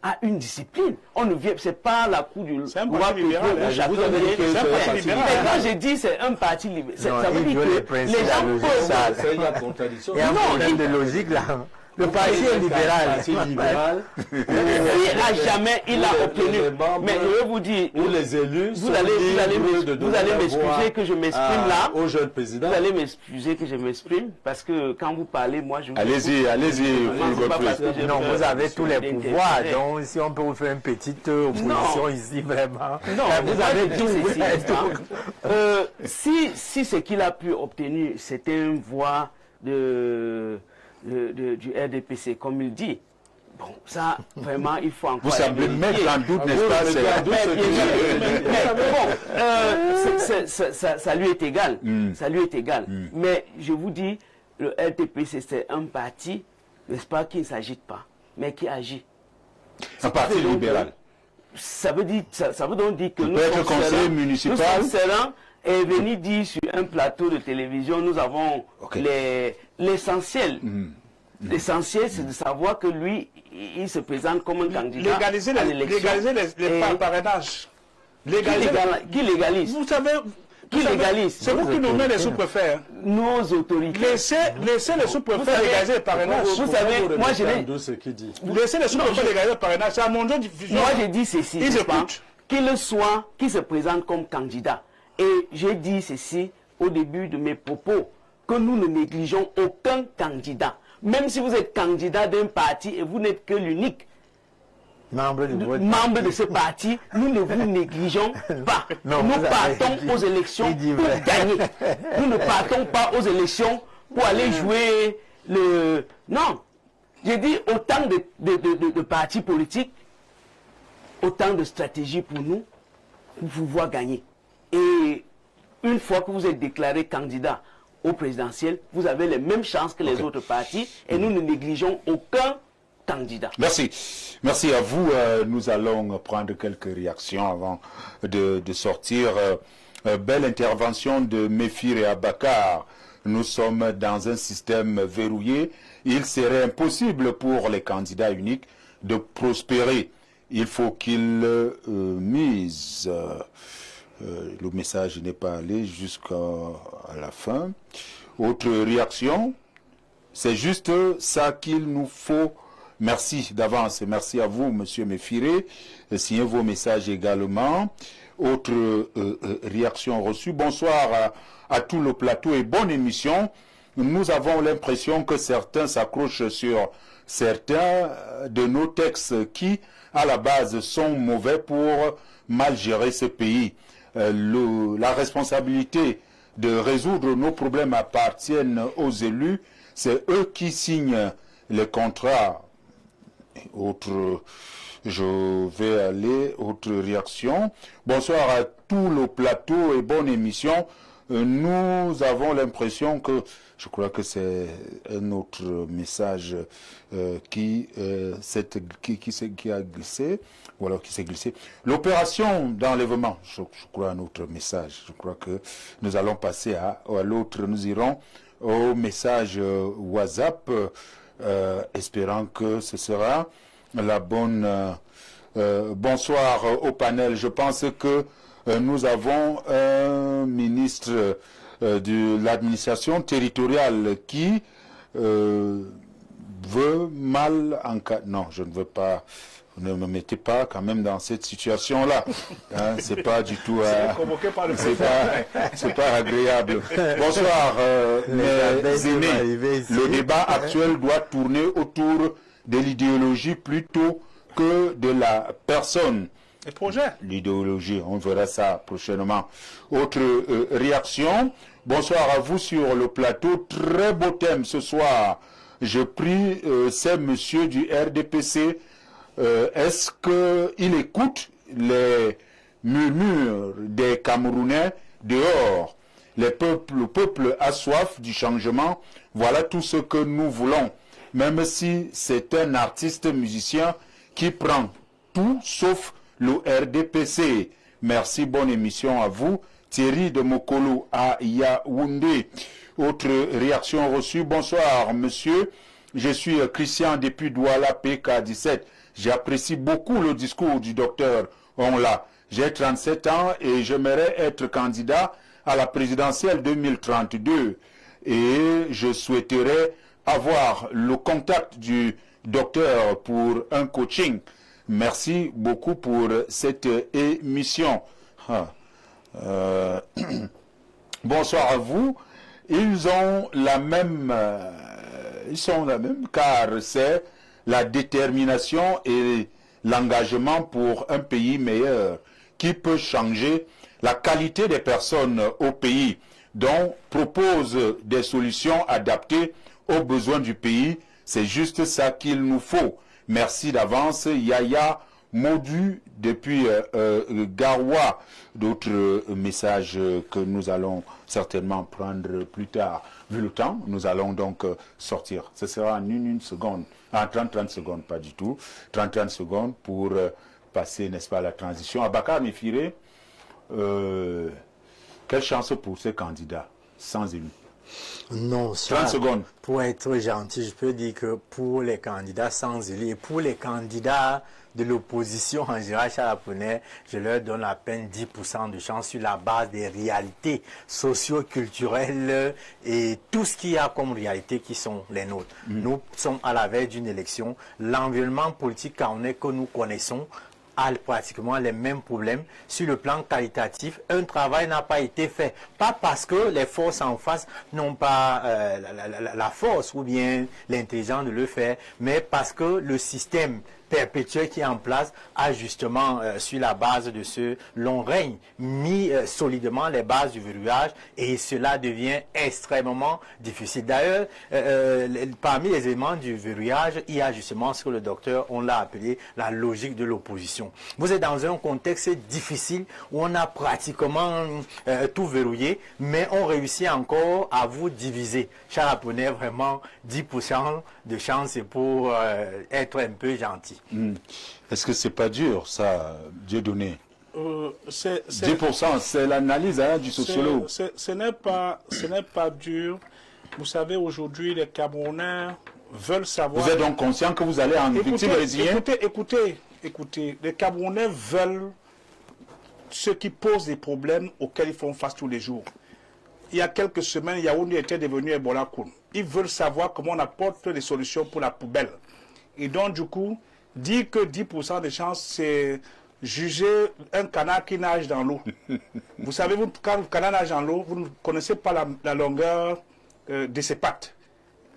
a une discipline. On ne vient, c'est pas la cour du roi libéral. Vous avez dit que c'est un parti libéral. Mais quand j'ai dit c'est un parti libéral, ça veut dire que les gens peuvent. C'est la contradiction. Il y a un problème de logique là. Le parti est libéral. Il a jamais, il a obtenu. Mais je vais vous dire, où les élus vous allez m'excuser que je m'exprime là. Au jeune président. Vous allez m'excuser que je m'exprime parce que quand vous parlez, moi je vous Allez-y, non, vous avez tous les pouvoirs. Donc si on peut vous faire une petite opposition ici vraiment. Non, vous avez tout ceci. Si ce qu'il a pu obtenir, c'était une voix du RDPC, comme il dit. Bon, ça, vraiment, il faut encore... Vous semblez mettre en doute, n'est-ce pas? Ça lui est égal. Ça lui est égal. Mais je vous dis, le RDPC, c'est un parti, n'est-ce pas, qui ne s'agite pas, mais qui agit. Un parti libéral. Ça veut donc dire que nous sommes conseiller municipal. Nous sommes sereins et venir dire sur un plateau de télévision, nous avons l'essentiel. L'essentiel, c'est de savoir que lui, il se présente comme un candidat à l'élection. Légaliser les parrainages. Qui légalise? Vous savez... Qui légalise? C'est vous qui nommez les sous-préfets. Nos autorités. Laissez les sous-préfets légaliser les parrainages. Vous savez, moi je l'ai... Laissez les sous-préfets légaliser les parrainages. C'est à mon diffusion. Moi j'ai dit ceci. Ils écoutent. Qu'il soit, qui se présente comme candidat. Et j'ai dit ceci au début de mes propos, que nous ne négligeons aucun candidat. Même si vous êtes candidat d'un parti et vous n'êtes que l'unique membre de ce parti, nous ne vous négligeons pas. Nous partons aux élections pour gagner. Nous ne partons pas aux élections pour aller jouer le... Non. J'ai dit autant de partis politiques, autant de stratégies pour nous, pour pouvoir gagner. Et une fois que vous êtes déclaré candidat au présidentiel, vous avez les mêmes chances que les autres partis et nous ne négligeons aucun candidat. Merci. Merci à vous. Nous allons prendre quelques réactions avant de sortir. Belle intervention de Méfir et Abakar. Nous sommes dans un système verrouillé. Il serait impossible pour les candidats uniques de prospérer. Il faut qu'ils misent. Le message n'est pas allé jusqu'à la fin. Autre réaction, c'est juste ça qu'il nous faut. Merci d'avance. Merci à vous, Monsieur Méfiré. Signez vos messages également. Autre réaction reçue. Bonsoir à tout le plateau et bonne émission. Nous avons l'impression que certains s'accrochent sur certains de nos textes qui, à la base, sont mauvais pour mal gérer ce pays. La responsabilité de résoudre nos problèmes appartiennent aux élus. C'est eux qui signent les contrats. Je vais aller, autre réaction. Bonsoir à tout le plateau et bonne émission. Nous avons l'impression que, je crois que c'est un autre message qui a glissé, ou alors qui s'est glissé. L'opération d'enlèvement, je crois un autre message. Je crois que nous allons passer à l'autre. Nous irons au message WhatsApp, espérant que ce sera la bonne... bonsoir au panel. Je pense que nous avons un ministre de l'administration territoriale qui veut mal encadrer. Non, je ne veux pas. Ne me mettez pas quand même dans cette situation-là. Hein, c'est pas du tout. C'est pas agréable. Bonsoir, mes aînés. Le débat actuel doit tourner autour de l'idéologie plutôt que de la personne. Les projets. L'idéologie, on verra ça prochainement. Autre réaction. Bonsoir à vous sur le plateau. Très beau thème ce soir. Je prie ces messieurs du RDPC. Est-ce qu'il écoute les murmures des Camerounais dehors? Le peuple a soif du changement. Voilà tout ce que nous voulons. Même si c'est un artiste musicien qui prend tout sauf le RDPC. Merci, bonne émission à vous. Thierry de Mokolo à Yaoundé. Autre réaction reçue. Bonsoir, monsieur. Je suis Christian depuis Douala PK17. J'apprécie beaucoup le discours du docteur Onla. J'ai 37 ans et j'aimerais être candidat à la présidentielle 2032. Et je souhaiterais avoir le contact du docteur pour un coaching. Merci beaucoup pour cette émission. Bonsoir à vous. Ils sont la même car c'est la détermination et l'engagement pour un pays meilleur qui peut changer la qualité des personnes au pays, dont propose des solutions adaptées aux besoins du pays. C'est juste ça qu'il nous faut. Merci d'avance, Yaya Modu depuis Garoua. D'autres messages que nous allons certainement prendre plus tard. Vu le temps, nous allons donc sortir. Ce sera en une seconde, en 30 secondes, pas du tout. 30 secondes pour passer, n'est-ce pas, la transition. Abakar Mifire, quelle chance pour ces candidats sans élu? Non, 30 secondes. Pour être gentil, je peux dire que pour les candidats sans élu et pour les candidats de l'opposition en général, Charles Apollinaire, je leur donne à peine 10% de chance sur la base des réalités socio-culturelles et tout ce qu'il y a comme réalité qui sont les nôtres. Nous sommes à la veille d'une élection. L'environnement politique que nous connaissons a pratiquement les mêmes problèmes. Sur le plan qualitatif, un travail n'a pas été fait. Pas parce que les forces en face n'ont pas la force ou bien l'intelligence de le faire, mais parce que le système perpétuel qui est en place a justement, sur la base de ce long règne, mis solidement les bases du verrouillage et cela devient extrêmement difficile. D'ailleurs, parmi les éléments du verrouillage, il y a justement ce que le docteur, on l'a appelé la logique de l'opposition. Vous êtes dans un contexte difficile où on a pratiquement tout verrouillé, mais on réussit encore à vous diviser. Charles Apollinaire, vraiment 10% de chance pour être un peu gentil. Est-ce que c'est pas dur, ça, Dieudonné? 10%, c'est l'analyse du sociologue. Ce n'est pas dur. Vous savez, aujourd'hui, les Camerounais veulent savoir... Vous êtes donc conscient que vous allez en victime résignée? Écoutez, les Camerounais veulent ce qui pose des problèmes auxquels ils font face tous les jours. Il y a quelques semaines, Yaoundé était devenu Ebola Koun. Ils veulent savoir comment on apporte des solutions pour la poubelle. Et donc, du coup, dire que 10% de chance, c'est juger un canard qui nage dans l'eau. Vous savez, quand le canard nage dans l'eau, vous ne connaissez pas la longueur de ses pattes.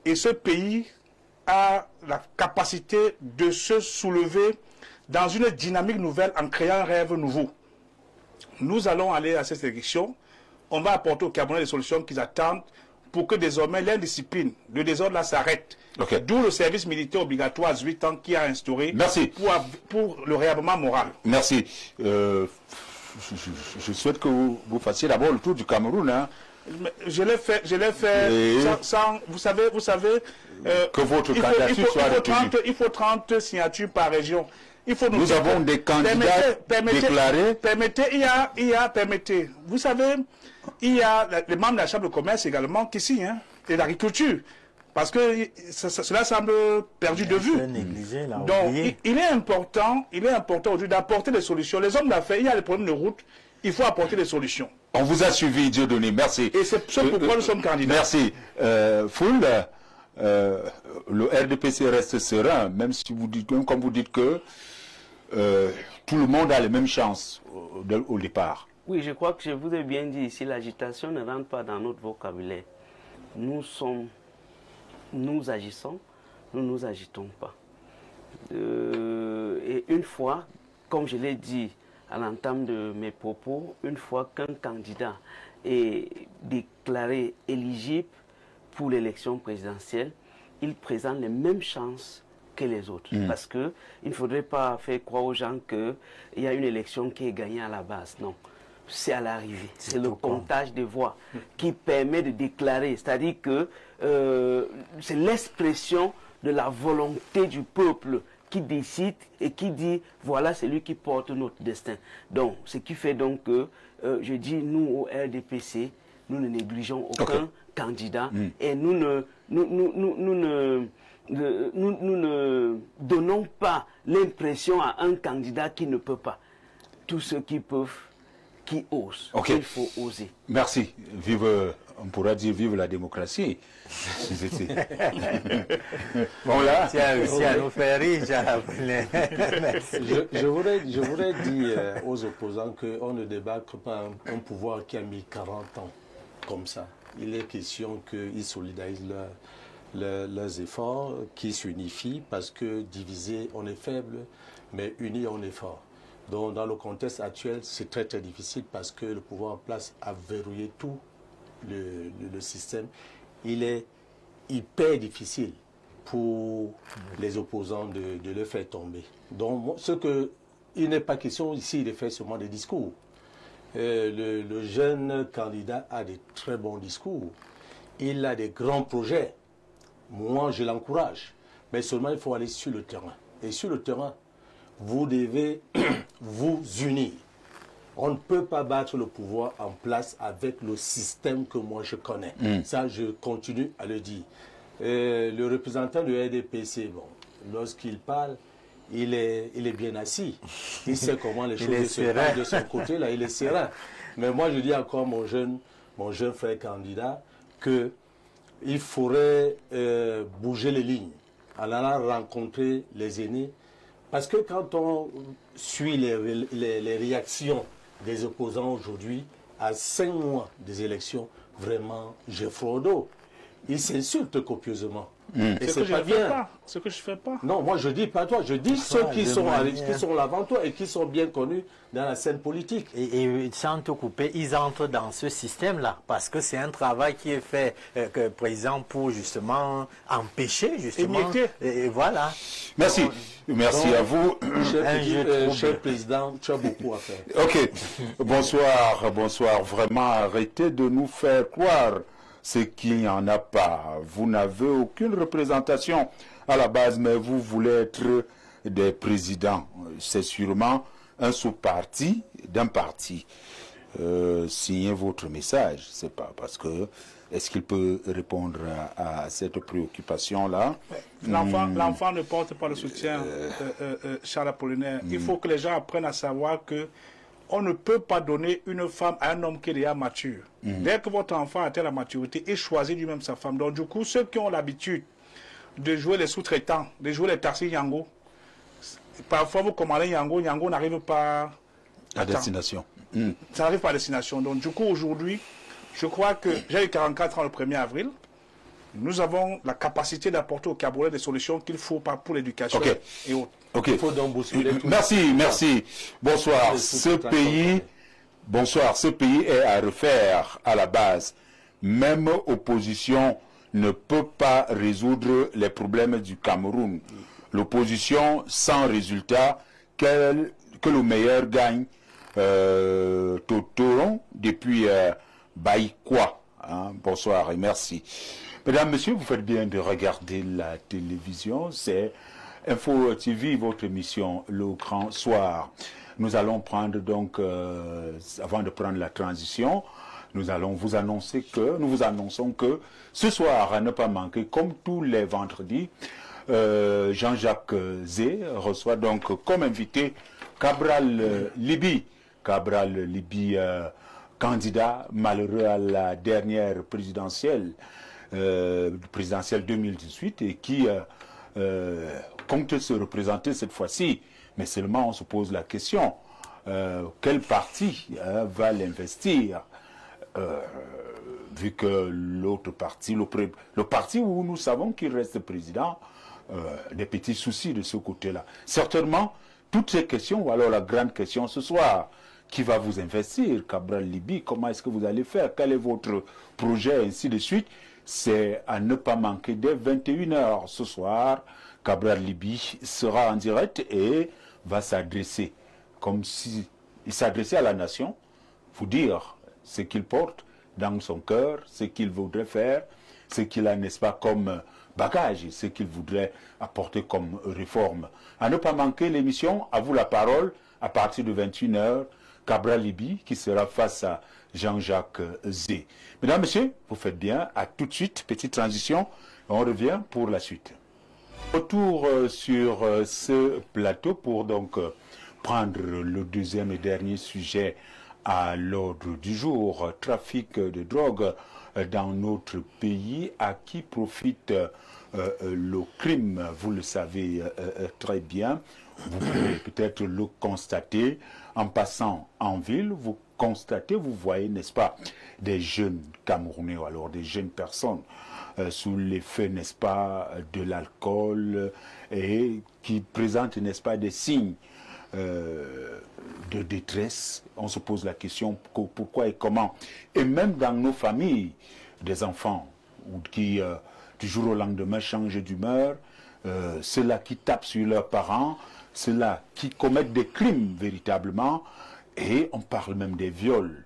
Et ce pays a la capacité de se soulever dans une dynamique nouvelle en créant un rêve nouveau. Nous allons aller à cette élection. On va apporter aux Camerounais des solutions qu'ils attendent pour que désormais l'indiscipline, le désordre là s'arrête. Okay. D'où le service militaire obligatoire à 18 ans qui a instauré pour le réarmement moral. Merci. Je souhaite que vous fassiez d'abord le tour du Cameroun. Hein. Je l'ai fait sans vous savez que votre candidature soit retenue. Il faut 30 signatures par région. Nous avons des candidats déclarés. Permettez. Vous savez, il y a les membres de la Chambre de commerce également qui signent, hein, et l'agriculture. Parce que cela semble perdu de vue. Donc, il est important aujourd'hui d'apporter des solutions. Les hommes d'affaires, il y a des problèmes de route, il faut apporter des solutions. On vous a suivi, Dieudonné, merci. Et c'est pourquoi nous sommes candidats. Merci. Foul, le RDPC reste serein, même si vous dites, comme vous dites que tout le monde a les mêmes chances au départ. Oui, je crois que je vous ai bien dit ici, l'agitation ne rentre pas dans notre vocabulaire. Nous agissons, nous ne nous agitons pas. Et une fois comme je l'ai dit à l'entame de mes propos, une fois qu'un candidat est déclaré éligible pour l'élection présidentielle, il présente les mêmes chances que les autres. Parce qu'il ne faudrait pas faire croire aux gens qu'il y a une élection qui est gagnée à la base. Non, c'est à l'arrivée. C'est le comptage des voix qui permet de déclarer. C'est-à-dire que c'est l'expression de la volonté du peuple qui décide et qui dit voilà, c'est lui qui porte notre destin. Donc, ce qui fait donc que, je dis, nous au RDPC, nous ne négligeons aucun candidat et nous ne donnons pas l'impression à un candidat qui ne peut pas. Tous ceux qui peuvent, qui osent. Il faut oser. Merci. Vive, on pourra dire vive la démocratie. Bon là, tu as réussi à nous faire rire. Je voudrais dire aux opposants qu'on ne débarque pas un pouvoir qui a mis 40 ans comme ça. Il est question qu'ils solidarisent leurs efforts, qu'ils s'unifient, parce que divisé, on est faible, mais unis, on est fort. Donc, dans le contexte actuel, c'est très très difficile parce que le pouvoir en place a verrouillé tout le système. Il est hyper difficile pour les opposants de le faire tomber. Donc, il n'est pas question ici de faire seulement des discours. Le jeune candidat a des très bons discours. Il a des grands projets. Moi, je l'encourage. Mais seulement, il faut aller sur le terrain. Et sur le terrain, vous devez vous unir. On ne peut pas battre le pouvoir en place avec le système que moi je connais. Ça, je continue à le dire. Le représentant du RDPC, bon, lorsqu'il parle, il est bien assis. Il sait comment les choses se passent de son côté, là, il est serein. Mais moi, je dis encore mon jeune frère candidat qu'il faudrait bouger les lignes en allant rencontrer les aînés. Parce que quand on suit les réactions des opposants aujourd'hui, à 5 mois des élections, vraiment, j'ai frodo. Ils s'insultent copieusement. Et c'est pas bien. Ce que je ne fais pas. Non, moi je dis pas toi, je dis ceux qui sont là avant toi et qui sont bien connus dans la scène politique. Et sans te couper, ils entrent dans ce système-là parce que c'est un travail qui est fait, par exemple, pour justement empêcher, justement. Et voilà. Merci. Merci à vous. Cher président, tu as beaucoup à faire. Ok. Bonsoir. Vraiment, arrêtez de nous faire croire ce qu'il n'y en a pas. Vous n'avez aucune représentation à la base, mais vous voulez être des présidents. C'est sûrement un sous-parti d'un parti. Signez votre message. C'est pas parce que... Est-ce qu'il peut répondre à cette préoccupation-là? L'enfant ne porte pas le soutien, Charles Apollinaire. Il faut que les gens apprennent à savoir que on ne peut pas donner une femme à un homme qui est déjà mature. Dès que votre enfant atteint la maturité, il choisit lui-même sa femme. Donc du coup, ceux qui ont l'habitude de jouer les sous-traitants, de jouer les taxis Yango, parfois vous commandez Yango n'arrive pas à destination. Ça n'arrive pas à destination. Donc du coup, aujourd'hui, je crois que j'ai eu 44 ans le 1er avril. Nous avons la capacité d'apporter au Camerounais des solutions qu'il faut pas pour l'éducation et autres. Il faut donc bousculer tout. Merci. Bonsoir. Ce pays est à refaire à la base. Même opposition ne peut pas résoudre les problèmes du Cameroun. L'opposition sans résultat, que le meilleur gagne. Totoron depuis Baïkwa. Bonsoir et merci. Mesdames, Messieurs, vous faites bien de regarder la télévision. C'est Info TV, votre émission Le Grand Soir. Nous allons prendre donc, avant de prendre la transition, nous vous annonçons que ce soir, à ne pas manquer, comme tous les vendredis, Jean-Jacques Zé reçoit donc comme invité Cabral Libi. Cabral Libi, candidat malheureux à la dernière présidentielle 2018 et qui compte se représenter cette fois-ci. Mais seulement on se pose la question, quel parti va l'investir vu que l'autre parti, le parti où nous savons qu'il reste président, des petits soucis de ce côté-là. Certainement, toutes ces questions, ou alors la grande question ce soir, qui va vous investir, Cabral Libby, comment est-ce que vous allez faire, quel est votre projet, ainsi de suite, c'est à ne pas manquer dès 21h ce soir. Cabral Libby sera en direct et va s'adresser, comme s'il s'adressait à la nation, vous dire ce qu'il porte dans son cœur, ce qu'il voudrait faire, ce qu'il a, n'est-ce pas, comme bagage, ce qu'il voudrait apporter comme réforme. À ne pas manquer l'émission, à vous la parole, à partir de 21h, Cabral Libby qui sera face à Jean-Jacques Zé. Mesdames, Messieurs, vous faites bien, à tout de suite, petite transition, on revient pour la suite. Retour sur ce plateau pour donc prendre le deuxième et dernier sujet à l'ordre du jour, trafic de drogue dans notre pays, à qui profite le crime, vous le savez très bien. Vous pouvez peut-être le constater en passant en ville, vous constatez, vous voyez, n'est-ce pas, des jeunes Camerounais, ou alors des jeunes personnes sous l'effet, n'est-ce pas, de l'alcool et qui présentent, n'est-ce pas, des signes de détresse. On se pose la question pourquoi et comment. Et même dans nos familles, des enfants qui du jour au lendemain changent d'humeur, ceux-là qui tapent sur leurs parents, ceux-là qui commettent des crimes véritablement, et on parle même des viols.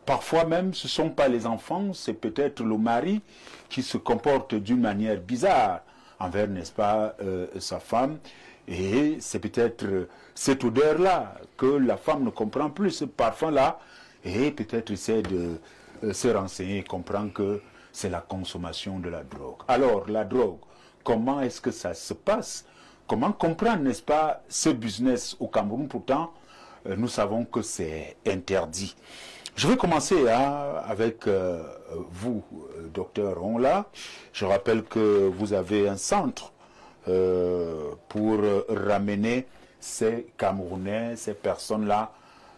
Parfois même, ce ne sont pas les enfants, c'est peut-être le mari qui se comporte d'une manière bizarre envers, n'est-ce pas, sa femme. Et c'est peut-être cette odeur-là que la femme ne comprend plus, ce parfum-là, et peut-être essaie de se renseigner et comprendre que c'est la consommation de la drogue. Alors, la drogue, comment est-ce que ça se passe? Comment comprendre, n'est-ce pas, ce business au Cameroun? Pourtant, nous savons que c'est interdit. Je vais commencer avec vous, docteur Onla. Je rappelle que vous avez un centre pour ramener ces Camerounais, ces personnes-là,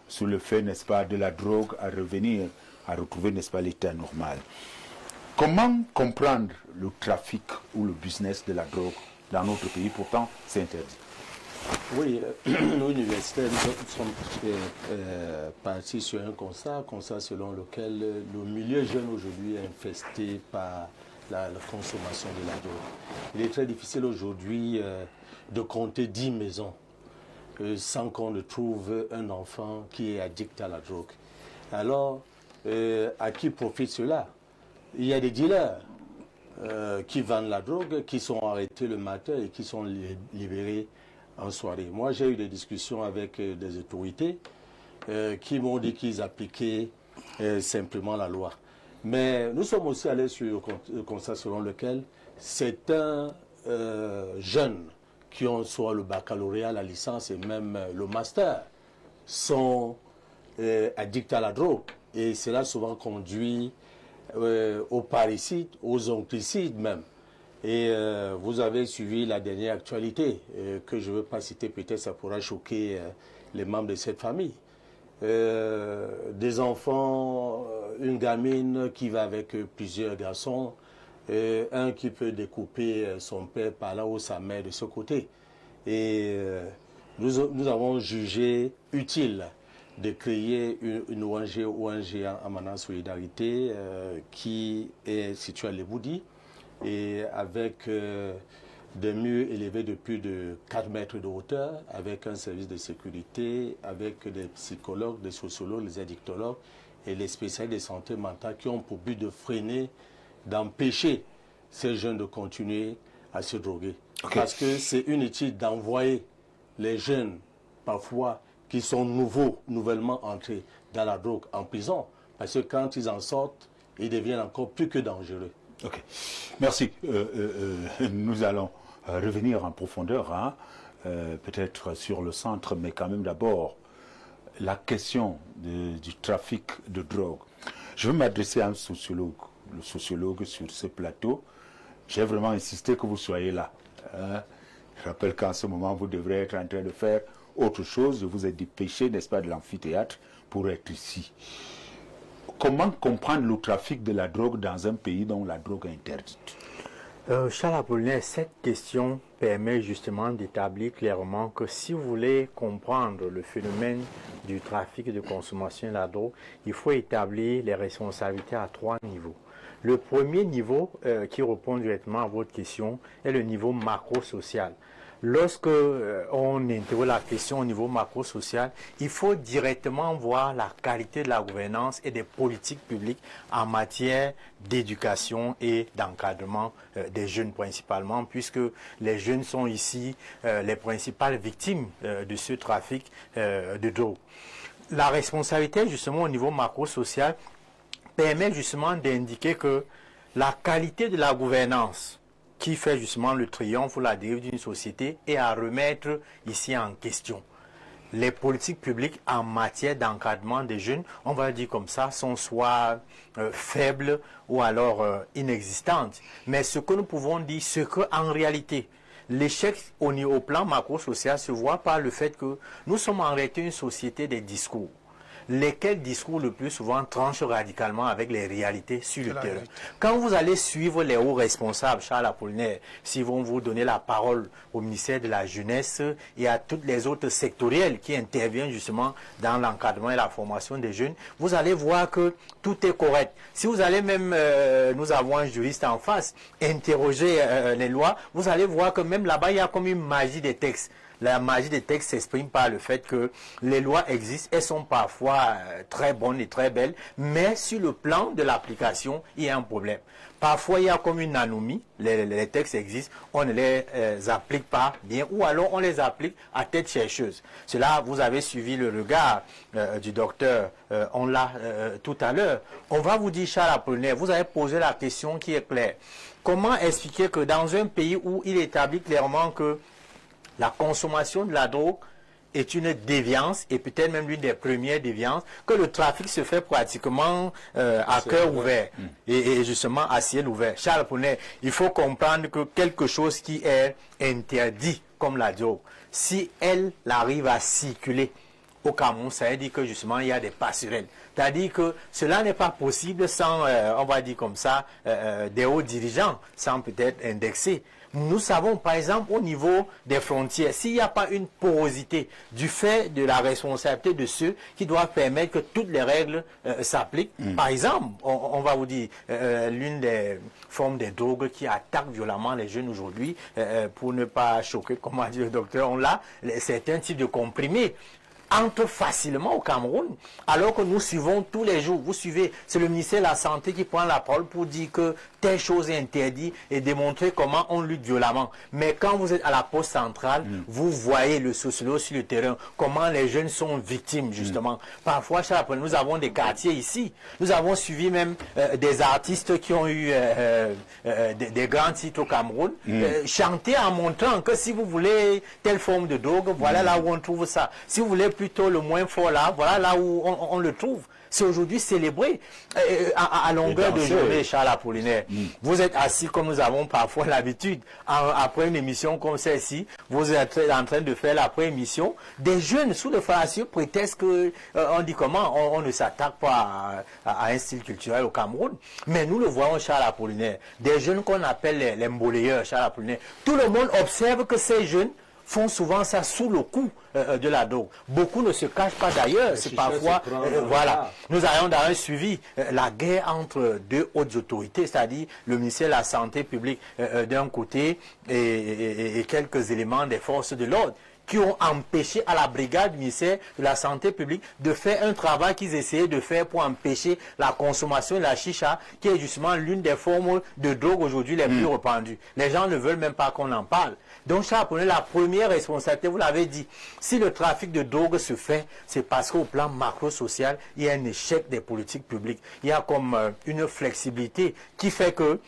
sous le fait, n'est-ce pas, de la drogue, à revenir, à retrouver, n'est-ce pas, l'état normal. Comment comprendre le trafic ou le business de la drogue dans notre pays? Pourtant, c'est interdit. Oui, nous, universitaires, nous sommes partis sur un constat selon lequel le milieu jeune aujourd'hui est infesté par la consommation de la drogue. Il est très difficile aujourd'hui de compter 10 maisons sans qu'on ne trouve un enfant qui est addict à la drogue. Alors, à qui profite cela? Il y a des dealers qui vendent la drogue, qui sont arrêtés le matin et qui sont libérés en soirée. Moi, j'ai eu des discussions avec des autorités qui m'ont dit qu'ils appliquaient simplement la loi. Mais nous sommes aussi allés sur le constat selon lequel certains jeunes qui ont soit le baccalauréat, la licence et même le master sont addicts à la drogue. Et cela souvent conduit aux parricides, aux onclicides même. Et vous avez suivi la dernière actualité que je ne veux pas citer, peut-être ça pourra choquer les membres de cette famille. Des enfants, une gamine qui va avec plusieurs garçons, un qui peut découper son père par là ou sa mère de ce côté. Et nous avons jugé utile de créer une ONG Amana Solidarité qui est située à Leboudi et avec des murs élevés de plus de 4 mètres de hauteur, avec un service de sécurité, avec des psychologues, des sociologues, des addictologues et les spécialistes de santé mentale qui ont pour but de freiner, d'empêcher ces jeunes de continuer à se droguer. Okay. Parce que c'est inutile d'envoyer les jeunes, parfois, qui sont nouvellement entrés dans la drogue en prison, parce que quand ils en sortent, ils deviennent encore plus que dangereux. Ok, merci. Nous allons revenir en profondeur, hein, peut-être sur le centre, mais quand même d'abord, la question du trafic de drogue. Je veux m'adresser à un sociologue, le sociologue sur ce plateau. J'ai vraiment insisté que vous soyez là. Hein. Je rappelle qu'en ce moment, vous devrez être en train de faire autre chose. Je vous ai dépêché, n'est-ce pas, de l'amphithéâtre pour être ici. Comment comprendre le trafic de la drogue dans un pays dont la drogue est interdite? Charles Apollinaire, cette question permet justement d'établir clairement que si vous voulez comprendre le phénomène du trafic de consommation de la drogue, il faut établir les responsabilités à 3 niveaux. Le premier niveau qui répond directement à votre question est le niveau macro-social. Lorsque on interroge la question au niveau macro-social, il faut directement voir la qualité de la gouvernance et des politiques publiques en matière d'éducation et d'encadrement des jeunes principalement, puisque les jeunes sont ici les principales victimes de ce trafic de drogue. La responsabilité justement au niveau macro-social permet justement d'indiquer que la qualité de la gouvernance qui fait justement le triomphe ou la dérive d'une société est à remettre ici en question. Les politiques publiques en matière d'encadrement des jeunes, on va le dire comme ça, sont soit faibles ou alors inexistantes. Mais ce que nous pouvons dire, c'est qu'en réalité, l'échec au plan macro-social se voit par le fait que nous sommes en réalité une société des discours. Lesquels discours le plus souvent tranchent radicalement avec les réalités sur le terrain. Quand vous allez suivre les hauts responsables, Charles Apollinaire, s'ils vont vous donner la parole au ministère de la Jeunesse et à toutes les autres sectoriels qui interviennent justement dans l'encadrement et la formation des jeunes, vous allez voir que tout est correct. Si vous allez même, nous avons un juriste en face, interroger les lois, vous allez voir que même là-bas, il y a comme une magie des textes. La magie des textes s'exprime par le fait que les lois existent, elles sont parfois très bonnes et très belles, mais sur le plan de l'application, il y a un problème. Parfois, il y a comme une anomie, les textes existent, on ne les applique pas bien, ou alors on les applique à tête chercheuse. Cela, vous avez suivi le regard du docteur, on l'a tout à l'heure. On va vous dire, Charles Apollinaire, vous avez posé la question qui est claire. Comment expliquer que dans un pays où il établit clairement que la consommation de la drogue est une déviance, et peut-être même l'une des premières déviances, que le trafic se fait pratiquement à cœur ouvert, et justement à ciel ouvert. Charles Apollinaire, il faut comprendre que quelque chose qui est interdit, comme la drogue, si elle arrive à circuler au Cameroun, ça veut dire que justement il y a des passerelles. C'est-à-dire que cela n'est pas possible sans, on va dire comme ça, des hauts dirigeants, sans peut-être indexer. Nous savons, par exemple, au niveau des frontières, s'il n'y a pas une porosité du fait de la responsabilité de ceux qui doivent permettre que toutes les règles s'appliquent. Par exemple, on va vous dire, l'une des formes des drogues qui attaquent violemment les jeunes aujourd'hui, pour ne pas choquer, comme a dit le docteur, on l'a, certains types de comprimés entre facilement au Cameroun, alors que nous suivons tous les jours. Vous suivez, c'est le ministère de la Santé qui prend la parole pour dire que telle chose est interdite et démontrer comment on lutte violemment. Mais quand vous êtes à la poste centrale, vous voyez le sociologue sur le terrain, comment les jeunes sont victimes, justement. Parfois, nous avons des quartiers ici. Nous avons suivi même des artistes qui ont eu des grands titres au Cameroun, chanter en montrant que si vous voulez telle forme de drogue, voilà là où on trouve ça. Si vous voulez plutôt le moins fort là, voilà là où on le trouve. C'est aujourd'hui célébré à longueur de journée, Charles Apollinaire. Vous êtes assis comme nous avons parfois l'habitude. Après une émission comme celle-ci, vous êtes en train de faire l'après-émission. Des jeunes sous le fallacieux prétexte que, on dit comment, on ne s'attaque pas à un style culturel au Cameroun. Mais nous le voyons, Charles Apollinaire. Des jeunes qu'on appelle les mboléeurs, Charles Apollinaire. Tout le monde observe que ces jeunes font souvent ça sous le coup de la drogue. Beaucoup ne se cachent pas d'ailleurs. C'est parfois, voilà. Nous avons dans un suivi la guerre entre deux hautes autorités, c'est-à-dire le ministère de la Santé publique d'un côté et quelques éléments des forces de l'ordre qui ont empêché à la brigade du ministère de la Santé publique de faire un travail qu'ils essayaient de faire pour empêcher la consommation de la chicha, qui est justement l'une des formes de drogue aujourd'hui les plus répandues. Les gens ne veulent même pas qu'on en parle. Donc, Charles Apollinaire, la première responsabilité, vous l'avez dit, si le trafic de drogue se fait, c'est parce qu'au plan macro-social, il y a un échec des politiques publiques. Il y a comme une flexibilité qui fait que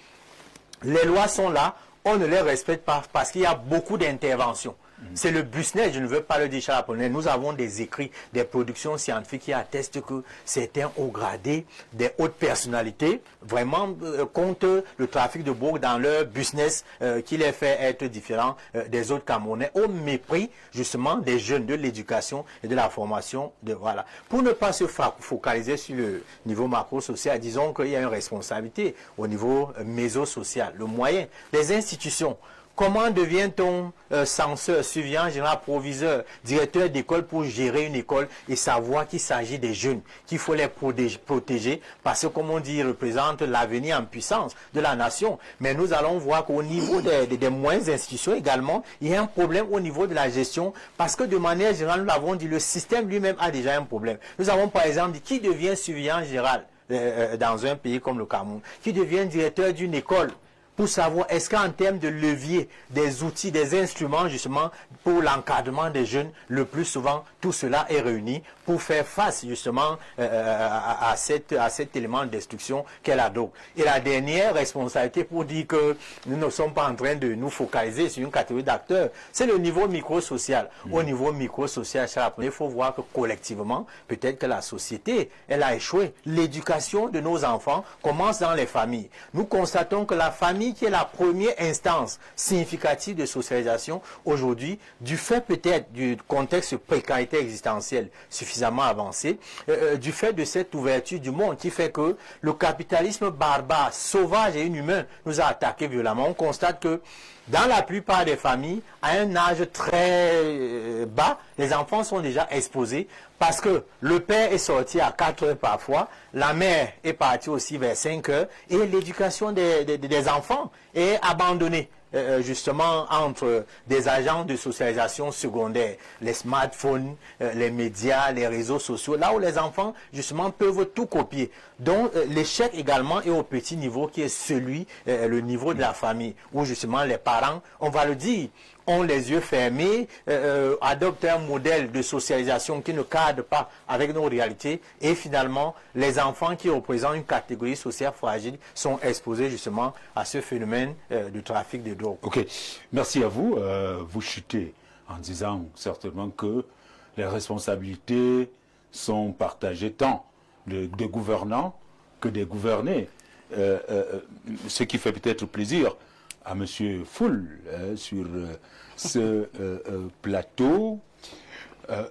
les lois sont là, on ne les respecte pas parce qu'il y a beaucoup d'interventions. C'est le business, je ne veux pas le dire Charles Apollinaire. Nous avons des écrits, des productions scientifiques qui attestent que certains hauts gradés, des hautes personnalités, vraiment comptent le trafic de drogue dans leur business qui les fait être différents des autres Camerounais au mépris justement des jeunes, de l'éducation et de la formation. Voilà. Pour ne pas se focaliser sur le niveau macro-social, disons qu'il y a une responsabilité au niveau méso-social, le moyen, les institutions. Comment devient-on censeur, surveillant général, proviseur, directeur d'école pour gérer une école et savoir qu'il s'agit des jeunes, qu'il faut les protéger parce que, comme on dit, ils représentent l'avenir en puissance de la nation. Mais nous allons voir qu'au niveau des moyennes institutions également, il y a un problème au niveau de la gestion parce que de manière générale, nous l'avons dit, le système lui-même a déjà un problème. Nous avons par exemple dit qui devient surveillant général dans un pays comme le Cameroun, qui devient directeur d'une école, pour savoir est-ce qu'en termes de levier, des outils, des instruments justement pour l'encadrement des jeunes, le plus souvent tout cela est réuni pour faire face justement à cet élément de destruction qu'est la drogue. Et la dernière responsabilité pour dire que nous ne sommes pas en train de nous focaliser sur une catégorie d'acteurs, c'est le niveau micro-social. Au niveau micro-social, il faut voir que collectivement, peut-être que la société, elle a échoué. L'éducation de nos enfants commence dans les familles. Nous constatons que la famille qui est la première instance significative de socialisation aujourd'hui, du fait peut-être du contexte de précarité existentielle suffisamment avancé, du fait de cette ouverture du monde qui fait que le capitalisme barbare, sauvage et inhumain nous a attaqués violemment. On constate que dans la plupart des familles, à un âge très bas, les enfants sont déjà exposés parce que le père est sorti à 4 heures parfois, la mère est partie aussi vers 5 heures et l'éducation des enfants est abandonnée. Justement entre des agents de socialisation secondaire, les smartphones, les médias, les réseaux sociaux, là où les enfants justement peuvent tout copier. Donc l'échec également est au petit niveau qui est celui, le niveau de la famille, où justement les parents, on va le dire, ont les yeux fermés, adoptent un modèle de socialisation qui ne cadre pas avec nos réalités et finalement les enfants qui représentent une catégorie sociale fragile sont exposés justement à ce phénomène du trafic de drogue. Ok, merci à vous. Vous chutez en disant certainement que les responsabilités sont partagées tant des gouvernants que des gouvernés. Ce qui fait peut-être plaisir à M. Foul sur ce plateau.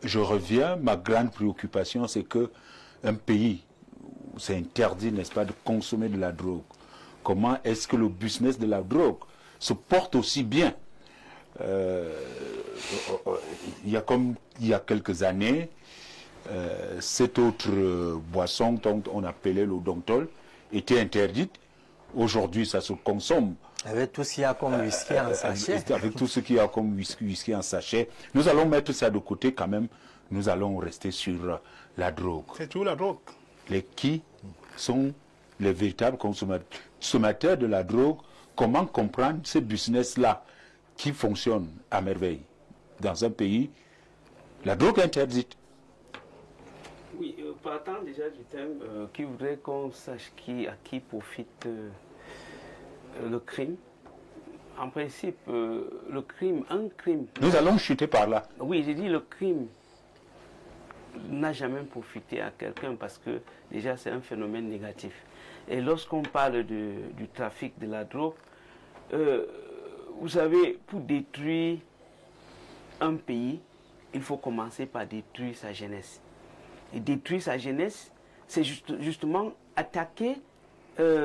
Je reviens, ma grande préoccupation, c'est qu'un pays où c'est interdit, n'est-ce pas, de consommer de la drogue, comment est-ce que le business de la drogue se porte aussi bien? Il y a quelques années, cette autre boisson dont on appelait le Dontol était interdite. Aujourd'hui, ça se consomme. Avec tout ce qu'il y a comme whisky en sachet. Avec tout ce qu'il y a comme whisky en sachet. Nous allons mettre ça de côté quand même. Nous allons rester sur la drogue. C'est tout la drogue. Qui sont les véritables consommateurs de la drogue? Comment comprendre ce business-là qui fonctionne à merveille dans un pays, la drogue interdite? Oui, partant déjà du thème qui voudrait qu'on sache à qui profite le crime. En principe, un crime... Nous allons chuter par là. Oui, j'ai dit le crime n'a jamais profité à quelqu'un parce que déjà c'est un phénomène négatif. Et lorsqu'on parle du trafic de la drogue, vous savez, pour détruire un pays, il faut commencer par détruire sa jeunesse. Et détruire sa jeunesse, c'est justement attaquer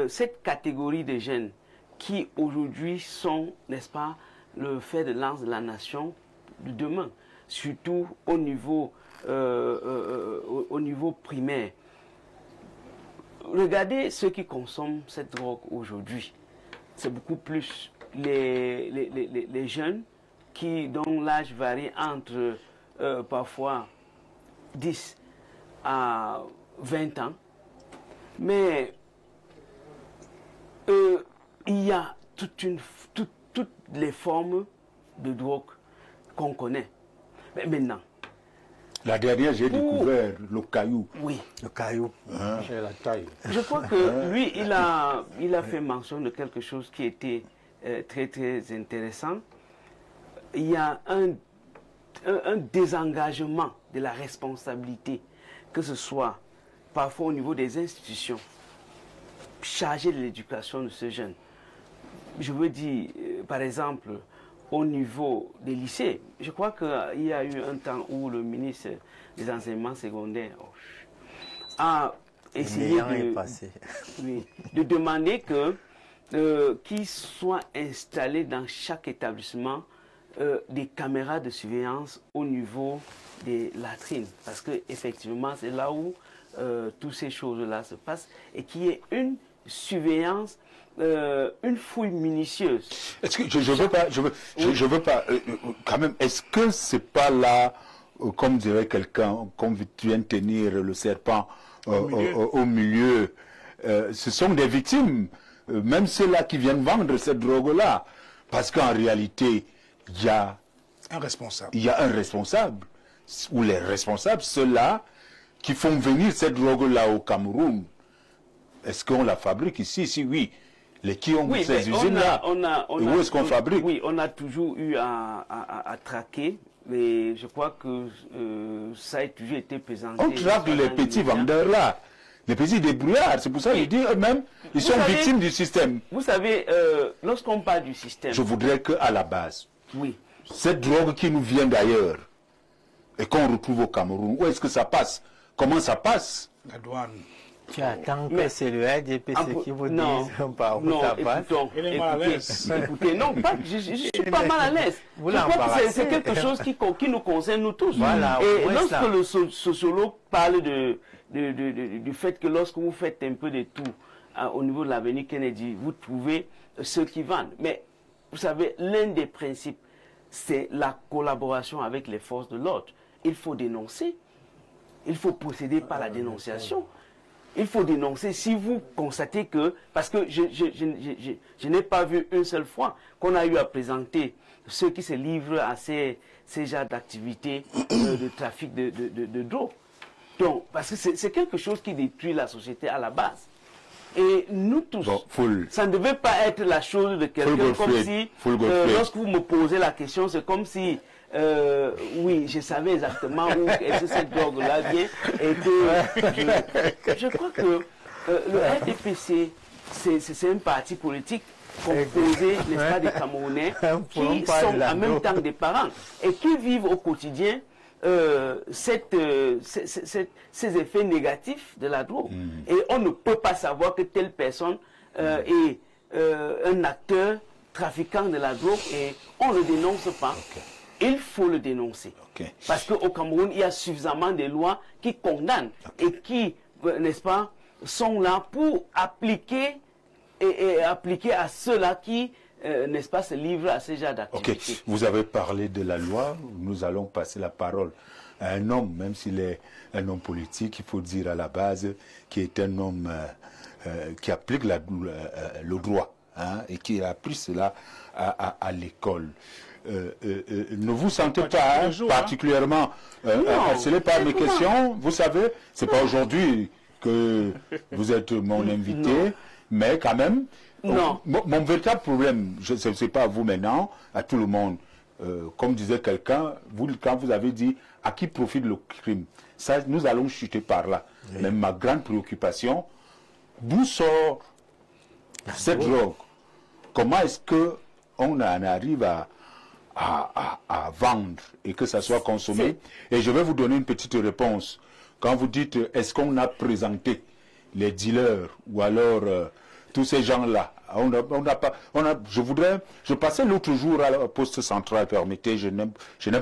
cette catégorie de jeunes qui aujourd'hui sont, n'est-ce pas, le fer de lance de la nation de demain, surtout au niveau primaire. Regardez ceux qui consomment cette drogue aujourd'hui. C'est beaucoup plus les jeunes dont l'âge varie entre parfois 10 à 20 ans. Mais il y a toutes les formes de drogue qu'on connaît. Mais maintenant, la dernière, j'ai découvert le caillou. Oui. Le caillou. J'ai la taille. Je crois que lui, il a fait mention de quelque chose qui était très, très intéressant. Il y a un un désengagement de la responsabilité, que ce soit parfois au niveau des institutions chargées de l'éducation de ce jeune. Je veux dire, par exemple, au niveau des lycées, je crois qu'il y a eu un temps où le ministre des enseignements secondaires a essayé de demander qu'il soit installé dans chaque établissement des caméras de surveillance au niveau des latrines. Parce qu'effectivement, c'est là où toutes ces choses-là se passent et qu'il y ait une surveillance, une fouille minutieuse. Est-ce que je veux pas, quand même, est-ce que c'est pas là, comme dirait quelqu'un, comme tu viens de tenir le serpent au milieu, ce sont des victimes, même ceux-là qui viennent vendre cette drogue-là, parce qu'en réalité, il y a un responsable. Il y a un responsable, ou les responsables, ceux-là qui font venir cette drogue-là au Cameroun. Est-ce qu'on la fabrique ici? Si oui. Qui ont ces usines-là? Où est-ce qu'on fabrique? Oui, on a toujours eu à traquer, mais je crois que ça a toujours été présenté. On traque les petits vendeurs-là, les petits débrouillards. C'est pour ça que je dis eux-mêmes, ils sont victimes du système. Vous savez, lorsqu'on parle du système... Je voudrais qu'à la base, cette drogue qui nous vient d'ailleurs et qu'on retrouve au Cameroun, où est-ce que ça passe? Comment ça passe? La douane. Tu attends que c'est le RDPC qui vous dise par où ça passe. Écoutez, non, je suis pas mal à l'aise. Je crois que c'est quelque chose qui nous concerne nous tous. Voilà, et lorsque le sociologue parle du fait que lorsque vous faites un peu de tout au niveau de l'avenue Kennedy, vous trouvez ceux qui vendent. Mais vous savez, l'un des principes, c'est la collaboration avec les forces de l'ordre. Il faut dénoncer. Il faut procéder par la dénonciation. Il faut dénoncer si vous constatez que... Parce que je n'ai pas vu une seule fois qu'on a eu à présenter ceux qui se livrent à ces genres d'activités de trafic de drogue. Donc, parce que c'est quelque chose qui détruit la société à la base. Et nous tous, ça ne devait pas être la chose de quelqu'un comme si... lorsque vous me posez la question, c'est comme si... oui, je savais exactement où est-ce que cette drogue-là vient et que je crois que le RDPC, c'est un parti politique composé, n'est-ce pas, des Camerounais qui sont en même temps des parents et qui vivent au quotidien ces effets négatifs de la drogue. Et on ne peut pas savoir que telle personne est un acteur trafiquant de la drogue et on ne le dénonce pas. Il faut le dénoncer. Parce qu'au Cameroun, il y a suffisamment de lois qui condamnent et qui, n'est-ce pas, sont là pour appliquer et appliquer à ceux-là qui, n'est-ce pas, se livrent à ces genres d'activités. Vous avez parlé de la loi. Nous allons passer la parole à un homme, même s'il est un homme politique, il faut dire à la base, qui est un homme qui applique le droit et qui a appris cela à l'école. Ne vous sentez pas particulièrement harcelé par mes questions. Vous savez, c'est pas aujourd'hui que vous êtes mon invité, mais quand même, mon véritable problème, je ne sais pas à vous maintenant, à tout le monde, comme disait quelqu'un, quand vous avez dit à qui profite le crime, ça, nous allons chuter par là. Oui. Mais ma grande préoccupation, d'où sort cette drogue? Comment est-ce qu'on en arrive à vendre et que ça soit consommé? Et je vais vous donner une petite réponse. Quand vous dites, est-ce qu'on a présenté les dealers ou alors tous ces gens-là? Je passais l'autre jour à la poste centrale, permettez, je n'aime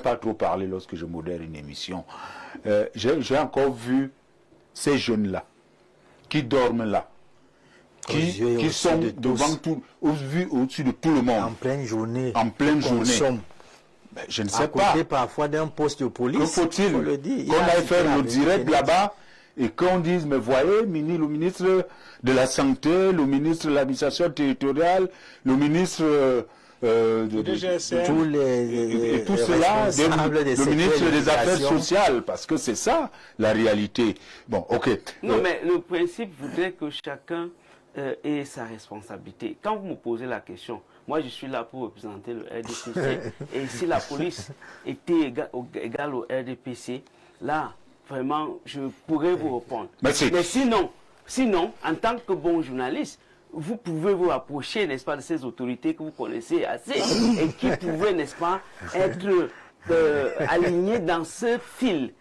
pas trop parler lorsque je modère une émission. J'ai encore vu ces jeunes-là qui dorment là, qui sont devant tout, au-dessus de tout le monde. En pleine journée. En pleine journée. Ben, je ne sais pas. Parfois d'un poste de police. Que faut-il qu'on aille faire le direct là-bas et qu'on dise, mais voyez, le ministre de la Santé, le ministre de l'administration territoriale, le ministre tous les tout cela, le ministre des Affaires sociales, parce que c'est ça la réalité. Bon, ok. Non, mais le principe voudrait que chacun ait sa responsabilité. Quand vous me posez la question, Moi, je suis là pour représenter le RDPC. Et si la police était égale au RDPC, là, vraiment, je pourrais vous répondre. Merci. Mais sinon, en tant que bon journaliste, vous pouvez vous approcher, n'est-ce pas, de ces autorités que vous connaissez assez et qui pouvaient, n'est-ce pas, être alignés dans ce fil,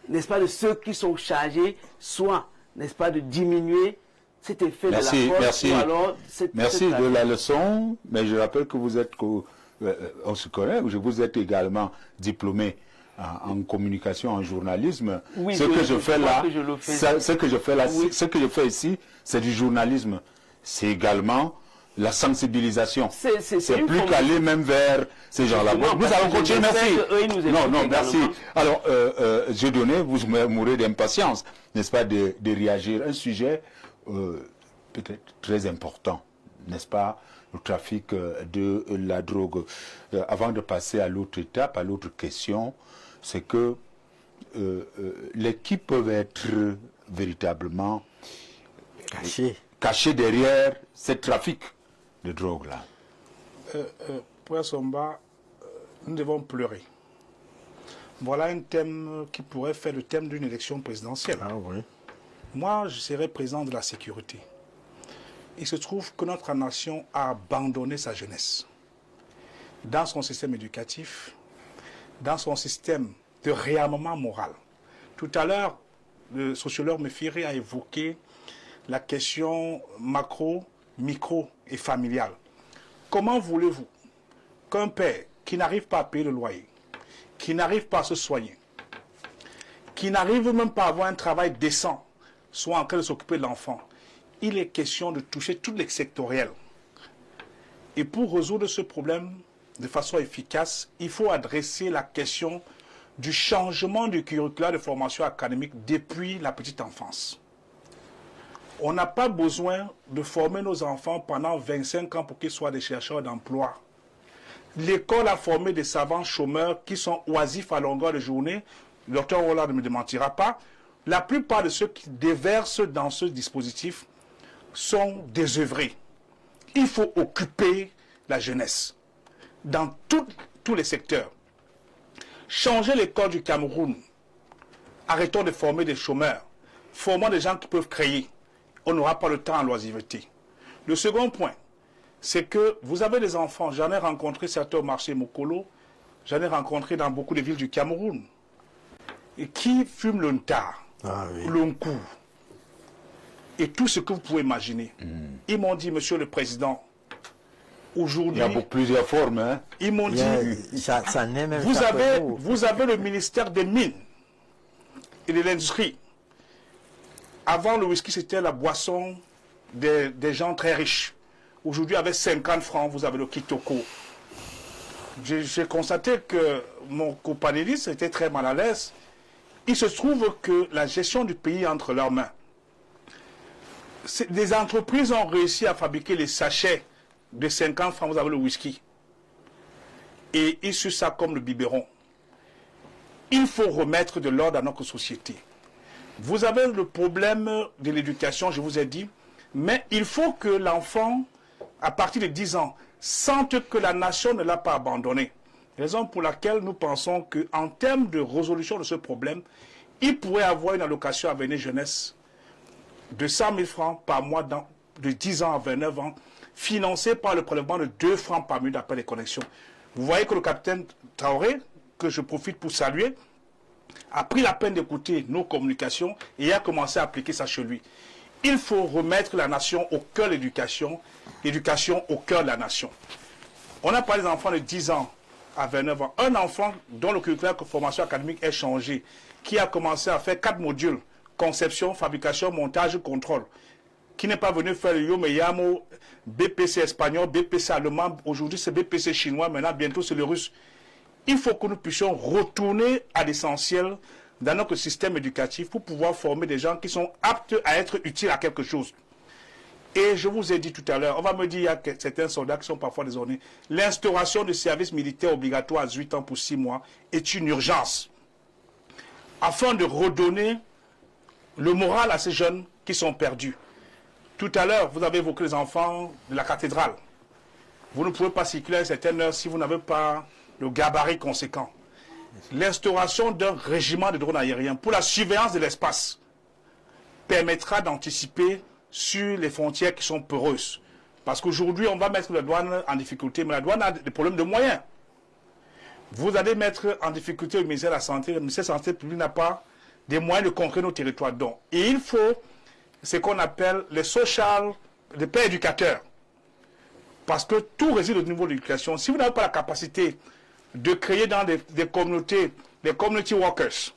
n'est-ce pas, de ceux qui sont chargés, soit, n'est-ce pas, de diminuer cet effet de la force, ou alors merci de la leçon, mais je rappelle que vous êtes, on se connaît, vous êtes également diplômé en communication, en journalisme. Oui, ce que je fais ici, c'est du journalisme. C'est également la sensibilisation. C'est plus qu'aller même vers ces gens-là. Nous allons continuer, merci. Non, merci. Alors, j'ai donné, vous mourrez d'impatience, n'est-ce pas, de réagir. Un sujet peut-être très important, n'est-ce pas, le trafic de la drogue. Avant de passer à l'autre étape, à l'autre question, c'est que les qui peuvent être véritablement cachés derrière ce trafic de drogue-là. Pour Somba, nous devons pleurer. Voilà un thème qui pourrait faire le thème d'une élection présidentielle. Ah oui. Moi, je serais président de la sécurité. Il se trouve que notre nation a abandonné sa jeunesse. Dans son système éducatif, dans son système de réarmement moral. Tout à l'heure, le sociologue Mefiri a évoqué la question macro, micro et familiale. Comment voulez-vous qu'un père qui n'arrive pas à payer le loyer, qui n'arrive pas à se soigner, qui n'arrive même pas à avoir un travail décent, soit en train de s'occuper de l'enfant? Il est question de toucher tous les sectoriels. Et pour résoudre ce problème de façon efficace, il faut adresser la question du changement du curriculum de formation académique depuis la petite enfance. On n'a pas besoin de former nos enfants pendant 25 ans pour qu'ils soient des chercheurs d'emploi. L'école a formé des savants chômeurs qui sont oisifs à longueur de journée. Le docteur Hollande ne me démentira pas. La plupart de ceux qui déversent dans ce dispositif sont désœuvrés. Il faut occuper la jeunesse dans tous les secteurs. Changer l'école du Cameroun. Arrêtons de former des chômeurs. Formons des gens qui peuvent créer. On n'aura pas le temps à l'oisiveté. Le second point, c'est que vous avez des enfants. J'en ai rencontré certains au marché Mokolo. J'en ai rencontré dans beaucoup de villes du Cameroun. Et qui fument le ntar, l'onkou, et tout ce que vous pouvez imaginer. Ils m'ont dit, monsieur le président, aujourd'hui... Il y a plusieurs formes. Hein? Ils m'ont dit, vous avez le ministère des Mines et de l'Industrie. Avant, le whisky, c'était la boisson des gens très riches. Aujourd'hui, avec 50 francs, vous avez le kitoko. J'ai constaté que mon copanéliste était très mal à l'aise. Il se trouve que la gestion du pays est entre leurs mains. Des entreprises ont réussi à fabriquer les sachets de 50 francs, vous avez le whisky. Et ils sucent ça comme le biberon. Il faut remettre de l'ordre à notre société. Vous avez le problème de l'éducation, je vous ai dit, mais il faut que l'enfant, à partir de 10 ans, sente que la nation ne l'a pas abandonné. Raison pour laquelle nous pensons qu'en termes de résolution de ce problème, il pourrait avoir une allocation à venir jeunesse de 100 000 francs par mois de 10 ans à 29 ans, financée par le prélèvement de 2 francs par minute d'appel et connexion. Vous voyez que le capitaine Traoré, que je profite pour saluer, a pris la peine d'écouter nos communications et a commencé à appliquer ça chez lui. Il faut remettre la nation au cœur de l'éducation, l'éducation au cœur de la nation. On a parlé des enfants de 10 ans à 29 ans. Un enfant dont le curriculum de formation académique est changé, qui a commencé à faire 4 modules, conception, fabrication, montage, contrôle, qui n'est pas venu faire le Yomeyamo, BPC espagnol, BPC allemand, aujourd'hui c'est BPC chinois, maintenant bientôt c'est le russe. Il faut que nous puissions retourner à l'essentiel dans notre système éducatif pour pouvoir former des gens qui sont aptes à être utiles à quelque chose. Et je vous ai dit tout à l'heure, on va me dire qu'il y a certains soldats qui sont parfois désordonnés. L'instauration du service militaire obligatoire à 18 ans pour 6 mois est une urgence. Afin de redonner le moral à ces jeunes qui sont perdus. Tout à l'heure, vous avez évoqué les enfants de la cathédrale. vous ne pouvez pas circuler à une certaine heure si vous n'avez pas le gabarit conséquent. L'instauration d'un régiment de drones aériens pour la surveillance de l'espace permettra d'anticiper sur les frontières qui sont peureuses. Parce qu'aujourd'hui, on va mettre la douane en difficulté, mais la douane a des problèmes de moyens. Vous allez mettre en difficulté le ministère de la Santé. Le ministère de la Santé publique n'a pas des moyens de conquérir nos territoires. Donc, et il faut ce qu'on appelle les pères éducateurs. Parce que tout réside au niveau de l'éducation. Si vous n'avez pas la capacité de créer dans des communautés, des community workers,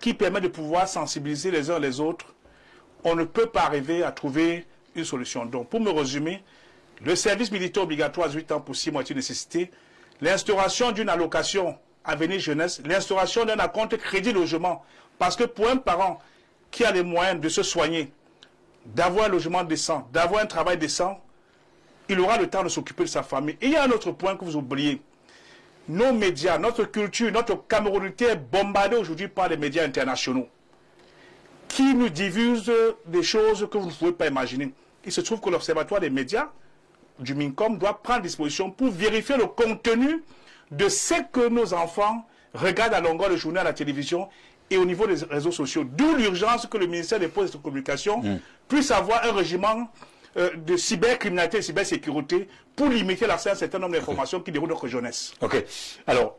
qui permettent de pouvoir sensibiliser les uns les autres, on ne peut pas arriver à trouver une solution. Donc, pour me résumer, le service militaire obligatoire à 8 ans pour 6 mois est une nécessité. L'instauration d'une allocation avenir jeunesse, l'instauration d'un acompte crédit logement. Parce que pour un parent qui a les moyens de se soigner, d'avoir un logement décent, d'avoir un travail décent, il aura le temps de s'occuper de sa famille. Et il y a un autre point que vous oubliez. Nos médias, notre culture, notre camerounité est bombardée aujourd'hui par les médias internationaux qui nous diffusent des choses que vous ne pouvez pas imaginer. Il se trouve que l'Observatoire des médias du MINCOM doit prendre disposition pour vérifier le contenu de ce que nos enfants regardent à longueur de journée à la télévision et au niveau des réseaux sociaux. D'où l'urgence que le ministère des Postes et des Communications puisse avoir un régiment de cybercriminalité et cybersécurité pour limiter l'accès à un certain nombre d'informations qui déroulent notre jeunesse. Ok. Alors,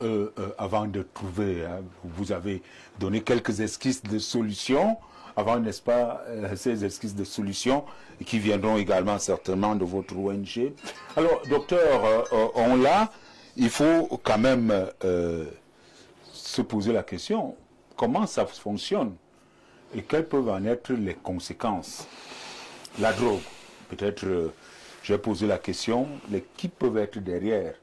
avant de trouver, vous avez donné quelques esquisses de solutions. Avant, n'est-ce pas, ces esquisses de solutions qui viendront également certainement de votre ONG. Alors, docteur, on l'a, il faut quand même se poser la question, comment ça fonctionne et quelles peuvent en être les conséquences? La drogue, peut-être, j'ai posé la question, qui peuvent être derrière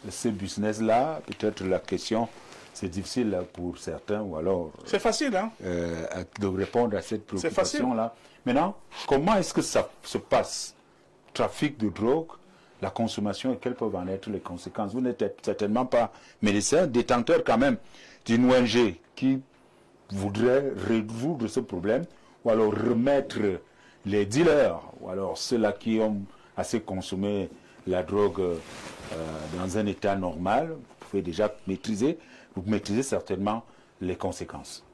ce business-là? Peut-être la question, c'est difficile pour certains, ou alors... C'est facile, hein? De répondre à cette préoccupation-là. Maintenant, comment est-ce que ça se passe? Trafic de drogue, la consommation, et quelles peuvent en être les conséquences? Vous n'êtes certainement pas médecin, détenteur quand même d'une ONG qui voudrait résoudre ce problème, ou alors remettre les dealers, ou alors ceux-là qui ont assez consommé la drogue dans un état normal. Vous pouvez déjà maîtriser, vous maîtrisez certainement les conséquences.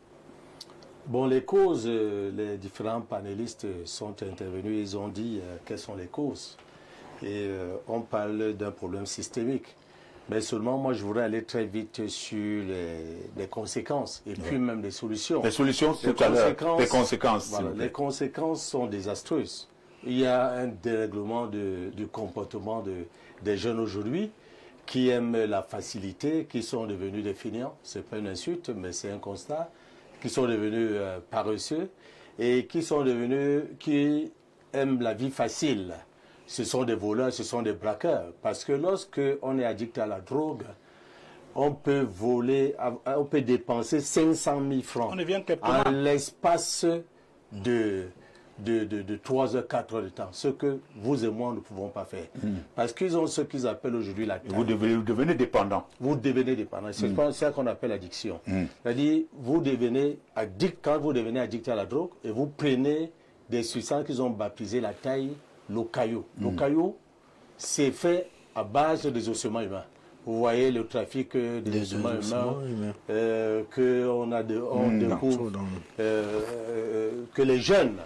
Bon, les causes, les différents panélistes sont intervenus, ils ont dit quelles sont les causes. Et on parle d'un problème systémique. Mais seulement, moi, je voudrais aller très vite sur les conséquences et puis même les solutions. Les solutions, tout à l'heure. Les conséquences. Voilà, les conséquences sont désastreuses. Il y a un dérèglement du comportement des jeunes aujourd'hui qui aiment la facilité, qui sont devenus des fainéants. Ce n'est pas une insulte, mais c'est un constat. Qui sont devenus paresseux et qui aiment la vie facile. Ce sont des voleurs, ce sont des braqueurs. Parce que lorsque on est addict à la drogue, on peut voler, on peut dépenser 500 000 francs en l'espace de 3 heures, 4 heures de temps. Ce que vous et moi ne pouvons pas faire. Parce qu'ils ont ce qu'ils appellent aujourd'hui la taille. Vous devenez dépendant. Vous devenez dépendant. C'est ça qu'on appelle l'addiction. C'est-à-dire, vous devenez addict, quand vous devenez addict à la drogue, et vous prenez des substances qu'ils ont baptisées la taille, le caillou. Le caillou, c'est fait à base des ossements humains. Vous voyez le trafic des ossements humains qu'on découvre, que les jeunes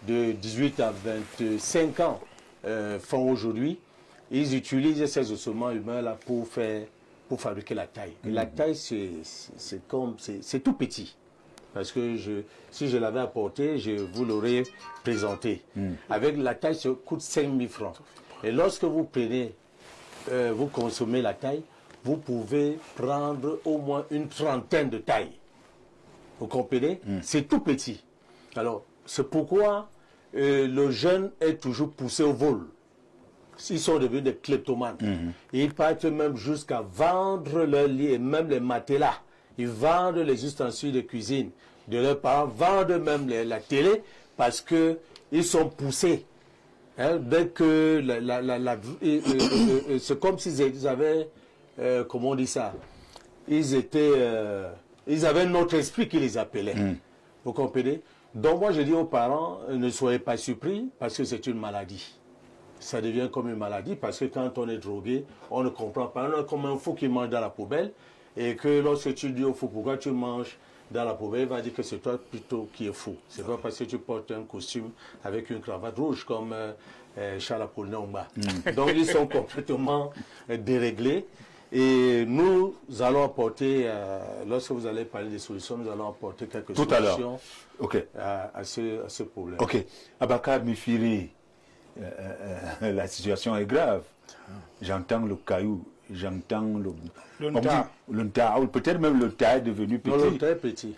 de 18 à 25 ans font aujourd'hui. Ils utilisent ces ossements humains-là pour fabriquer la taille. Et la taille, c'est tout petit. Parce que si je l'avais apporté, je vous l'aurais présenté. Avec la taille, ça coûte 5 000 francs. Et lorsque vous prenez, vous consommez la taille, vous pouvez prendre au moins une trentaine de tailles. Vous comprenez? C'est tout petit. Alors, c'est pourquoi le jeune est toujours poussé au vol. Ils sont devenus des kleptomanes. Et ils partent même jusqu'à vendre leurs lits et même les matelas. Ils vendent les ustensiles de cuisine de leurs parents, vendent même la télé parce qu'ils sont poussés. Hein, dès que c'est comme s'ils avaient, comment on dit ça, ils avaient notre esprit qui les appelait. Vous comprenez? Donc moi je dis aux parents, ne soyez pas surpris parce que c'est une maladie. ça devient comme une maladie parce que quand on est drogué, on ne comprend pas. On est comme un fou qui mange dans la poubelle et que lorsque tu dis au fou pourquoi tu manges dans la poubelle, il va dire que c'est toi plutôt qui es fou. C'est pas parce que tu portes un costume avec une cravate rouge comme Charles Apollinaire Omba. Donc ils sont complètement déréglés. Et nous allons apporter, lorsque vous allez parler des solutions, nous allons apporter quelques solutions à ce problème. Ok. Abakar Mifiri, la situation est grave. J'entends le caillou, j'entends le nta. Peut-être même le nta est devenu petit. Non, le nta est petit.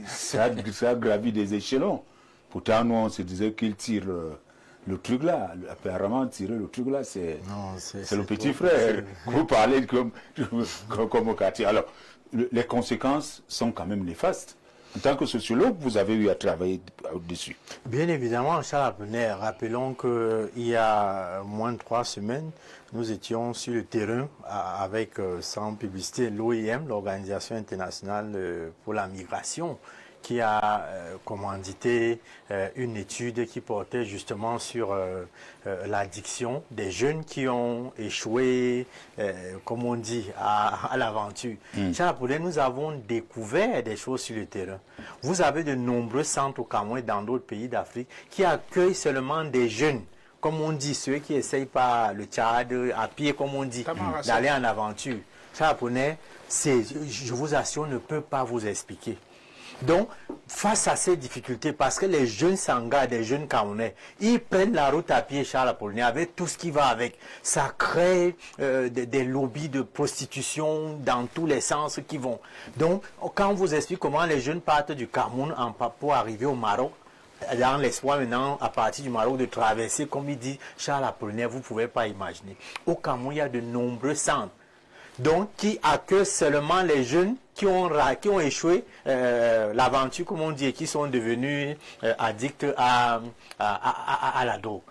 Ça a gravi des échelons. Pourtant, nous, on se disait qu'il tire le truc là. Apparemment, tirer le truc là, c'est le petit frère. Vous parlez comme au quartier. Alors, les conséquences sont quand même néfastes. En tant que sociologue, vous avez eu à travailler dessus. Bien évidemment, Charles Apollinaire, rappelons qu'il y a moins de 3 semaines, nous étions sur le terrain avec, sans publicité, l'OIM, l'Organisation internationale pour la migration, qui a commandité une étude qui portait justement sur l'addiction des jeunes qui ont échoué, comme on dit, à l'aventure. Charles Apollinaire, nous avons découvert des choses sur le terrain. Vous avez de nombreux centres au Cameroun et dans d'autres pays d'Afrique qui accueillent seulement des jeunes, comme on dit, ceux qui essayent par le Tchad, à pied, comme on dit, d'aller en aventure. Charles Apollinaire, je vous assure, ne peut pas vous expliquer. Donc, face à ces difficultés, parce que les jeunes s'engagent, des jeunes Camerounais, ils prennent la route à pied, Charles Apollinaire, avec tout ce qui va avec. Ça crée des lobbies de prostitution dans tous les sens qui vont. Donc, quand on vous explique comment les jeunes partent du Cameroun pour arriver au Maroc, dans l'espoir maintenant, à partir du Maroc, de traverser, comme il dit Charles Apollinaire, vous ne pouvez pas imaginer. Au Cameroun, il y a de nombreux centres. Donc, qui accueillent seulement les jeunes qui ont échoué l'aventure, comme on dit, et qui sont devenus addicts à la drogue.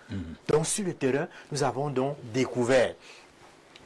Donc, sur le terrain, nous avons donc découvert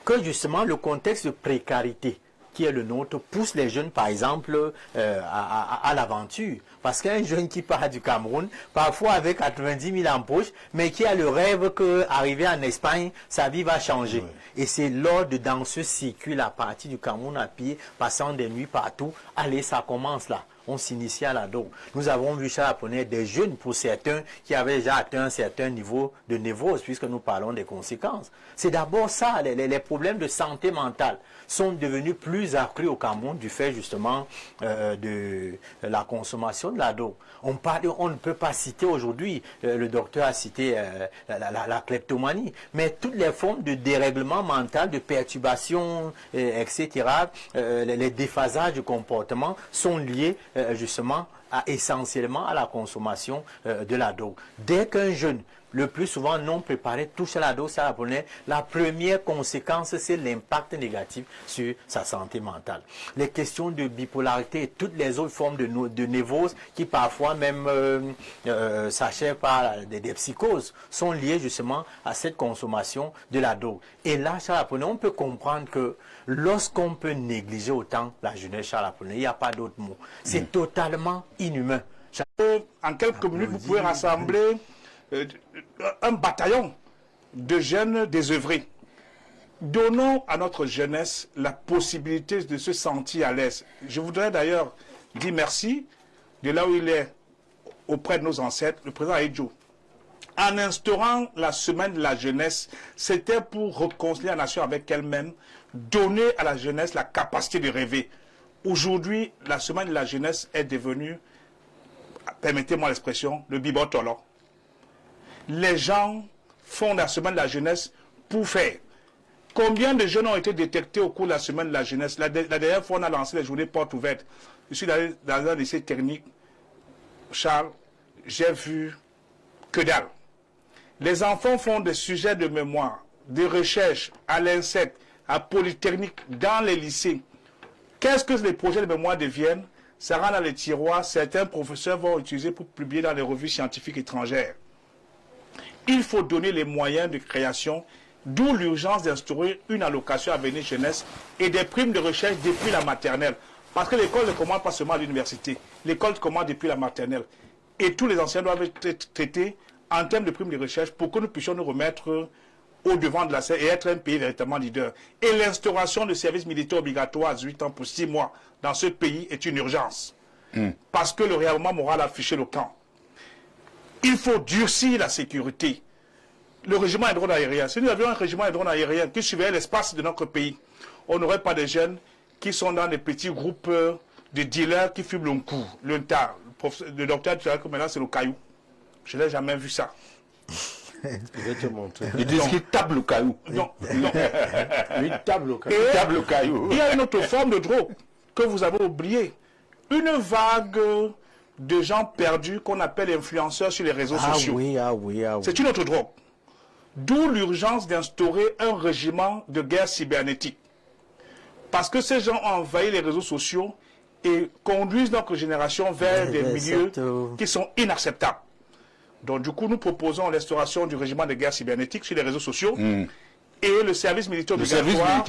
que justement le contexte de précarité qui est le nôtre pousse les jeunes, par exemple, à l'aventure. Parce qu'un jeune qui part du Cameroun, parfois avec 90 000 en poche, mais qui a le rêve qu'arrivé en Espagne, sa vie va changer. Et c'est lors dans ce circuit, à partir du Cameroun à pied, passant des nuits partout, allez, ça commence là. On s'initie à la drogue. Nous avons vu Charles Apollinaire, des jeunes pour certains qui avaient déjà atteint un certain niveau de névrose, puisque nous parlons des conséquences. C'est d'abord ça, les problèmes de santé mentale sont devenus plus accrus au Cameroun du fait justement de la consommation de la drogue. On ne peut pas citer aujourd'hui, le docteur a cité la kleptomanie, mais toutes les formes de dérèglement mental, de perturbation, etc., les déphasages du comportement sont liés justement essentiellement à la consommation de la drogue. Dès qu'un jeune, le plus souvent non préparé, touche à la drogue, la première conséquence, c'est l'impact négatif sur sa santé mentale. Les questions de bipolarité et toutes les autres formes de névrose qui parfois même s'achèvent par des psychoses sont liées justement à cette consommation de la drogue. Et là, Charles Apollinaire, on peut comprendre que lorsqu'on peut négliger autant la jeunesse, Charles Apollinaire, il n'y a pas d'autre mot. C'est totalement inhumain. En quelques minutes, vous pouvez rassembler un bataillon de jeunes désœuvrés. Donnons à notre jeunesse la possibilité de se sentir à l'aise. Je voudrais d'ailleurs dire merci de là où il est auprès de nos ancêtres, le président Aïdjo. En instaurant la semaine de la jeunesse, c'était pour réconcilier la nation avec elle-même, donner à la jeunesse la capacité de rêver. Aujourd'hui, la semaine de la jeunesse est devenue, permettez-moi l'expression, le bibotolo. Les gens font la semaine de la jeunesse pour faire. Combien de jeunes ont été détectés au cours de la semaine de la jeunesse? La dernière fois, on a lancé les journées portes ouvertes. Je suis allé dans un lycée technique, Charles, j'ai vu que dalle. Les enfants font des sujets de mémoire, de recherche à l'INSEC, à Polytechnique, dans les lycées. Qu'est-ce que les projets de mémoire deviennent? Ça rentre dans les tiroirs, certains professeurs vont utiliser pour publier dans les revues scientifiques étrangères. Il faut donner les moyens de création, d'où l'urgence d'instaurer une allocation à venir jeunesse et des primes de recherche depuis la maternelle. Parce que l'école ne commence pas seulement à l'université, l'école commence depuis la maternelle. Et tous les enseignants doivent être traités en termes de primes de recherche pour que nous puissions nous remettre au devant de la scène et être un pays véritablement leader. Et l'instauration de services militaires obligatoires à 18 ans pour 6 mois dans ce pays est une urgence. Parce que le réarmement moral a affiché le camp. Il faut durcir la sécurité. Le régiment des drones aériens, si nous avions un régiment des drones aériens qui surveillait l'espace de notre pays, on n'aurait pas de jeunes qui sont dans des petits groupes de dealers qui fument le coup, le tar. Le docteur dirait que maintenant c'est le caillou. Je n'ai jamais vu ça. Je vais te montrer. Ils disent qu'ils tapent le caillou. Non, non. Une table au cas. Et Tape le caillou. il y a une autre forme de drogue que vous avez oubliée. Une vague de gens perdus qu'on appelle influenceurs sur les réseaux sociaux. Ah oui. C'est une autre drogue. D'où l'urgence d'instaurer un régiment de guerre cybernétique. Parce que ces gens ont envahi les réseaux sociaux et conduisent notre génération vers des milieux qui sont inacceptables. Donc du coup, nous proposons l'instauration du régiment de guerre cybernétique sur les réseaux sociaux et le service militaire obligatoire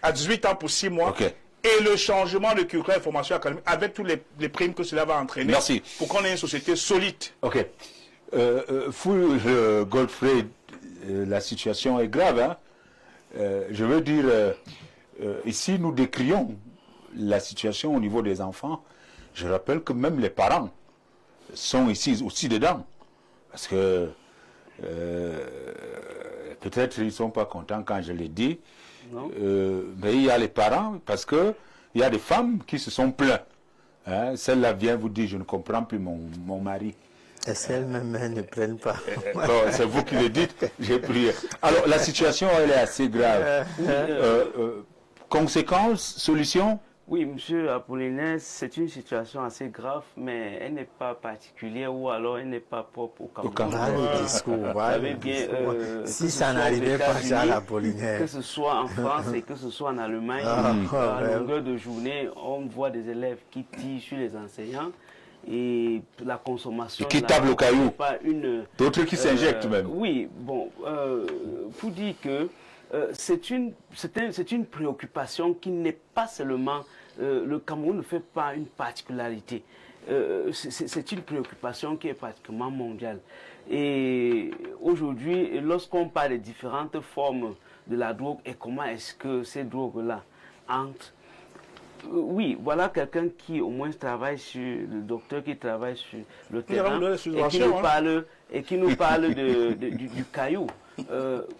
à 18 ans pour 6 mois. Okay. Et le changement de curriculum et formation académique avec tous les primes que cela va entraîner. Merci. Pour qu'on ait une société solide. Ok. Godfrey, la situation est grave. Hein? Je veux dire, ici nous décrions la situation au niveau des enfants. Je rappelle que même les parents sont ici aussi dedans. Parce que peut-être ils ne sont pas contents quand je l'ai dit. Mais il y a les parents, parce que il y a des femmes qui se sont plaintes. Hein? Celle-là vient vous dire, je ne comprends plus mon mari. Est-ce qu'elles-mêmes ne prennent pas? Bon, c'est vous qui le dites, j'ai prié. Alors, la situation, elle est assez grave. Conséquences, solutions? Oui, monsieur Apollinaire, c'est une situation assez grave, mais elle n'est pas particulière ou alors elle n'est pas propre au Cameroun. Le discours, Vous savez bien, si ça n'arrivait pas à l'Apollinaire. Que ce soit en France et que ce soit en Allemagne, à longueur de journée, on voit des élèves qui tirent sur les enseignants et la consommation... Et qui tablent au caillou. D'autres qui s'injectent même. Oui, bon, pour dire que c'est une préoccupation qui n'est pas seulement... le Cameroun ne fait pas une particularité. C'est une préoccupation qui est pratiquement mondiale. Et aujourd'hui, lorsqu'on parle des différentes formes de la drogue et comment est-ce que ces drogues-là entrent, oui, voilà quelqu'un qui au moins travaille sur, le docteur qui travaille sur le terrain et qui nous parle du caillou.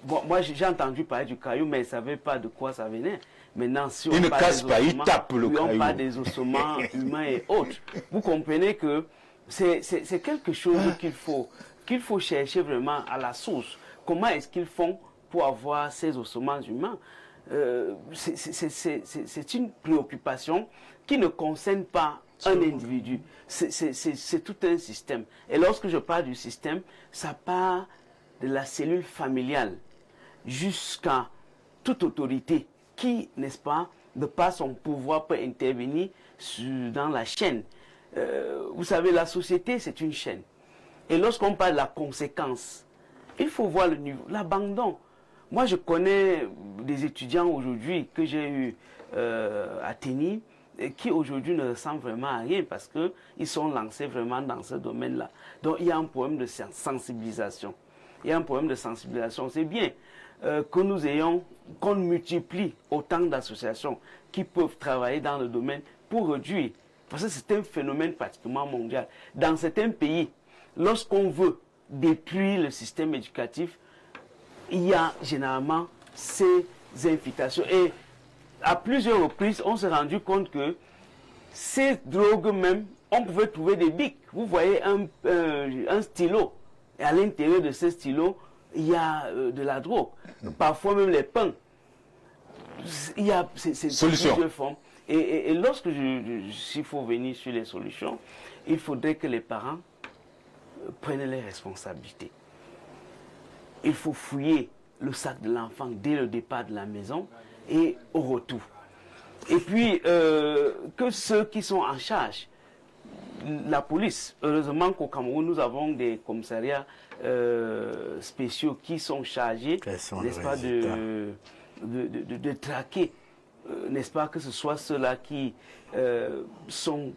Bon, moi j'ai entendu parler du caillou, mais je ne savais pas de quoi ça venait. Maintenant, si on il ne parle casse pas, il tape le caillou. On parle des ossements humains et autres. Vous comprenez que c'est quelque chose qu'il faut chercher vraiment à la source. Comment est-ce qu'ils font pour avoir ces ossements humains? C'est une préoccupation qui ne concerne pas un individu. C'est tout un système. Et lorsque je parle du système, ça part de la cellule familiale jusqu'à toute autorité qui, n'est-ce pas, de par son pouvoir, peut intervenir dans la chaîne. Vous savez, la société, c'est une chaîne. Et lorsqu'on parle de la conséquence, il faut voir le niveau, l'abandon. Moi, je connais des étudiants aujourd'hui que j'ai eu à Téni et qui aujourd'hui ne ressemblent vraiment à rien parce qu'ils sont lancés vraiment dans ce domaine-là. Donc, il y a un problème de sensibilisation. Il y a un problème de sensibilisation. C'est bien qu'on multiplie autant d'associations qui peuvent travailler dans le domaine pour réduire. Parce que c'est un phénomène pratiquement mondial. Dans certains pays, lorsqu'on veut détruire le système éducatif, il y a généralement ces infiltrations. Et à plusieurs reprises, on s'est rendu compte que ces drogues même, on pouvait trouver des bics. Vous voyez un stylo. Et à l'intérieur de ce stylo, il y a de la drogue. Parfois même les pains. Il y a plusieurs formes. Et lorsque s'il faut venir sur les solutions, il faudrait que les parents prennent les responsabilités. Il faut fouiller le sac de l'enfant dès le départ de la maison et au retour. Et puis, que ceux qui sont en charge, la police, heureusement qu'au Cameroun, nous avons des commissariats spéciaux qui sont chargés, n'est-ce pas, de traquer, n'est-ce pas, que ce soit ceux-là qui sont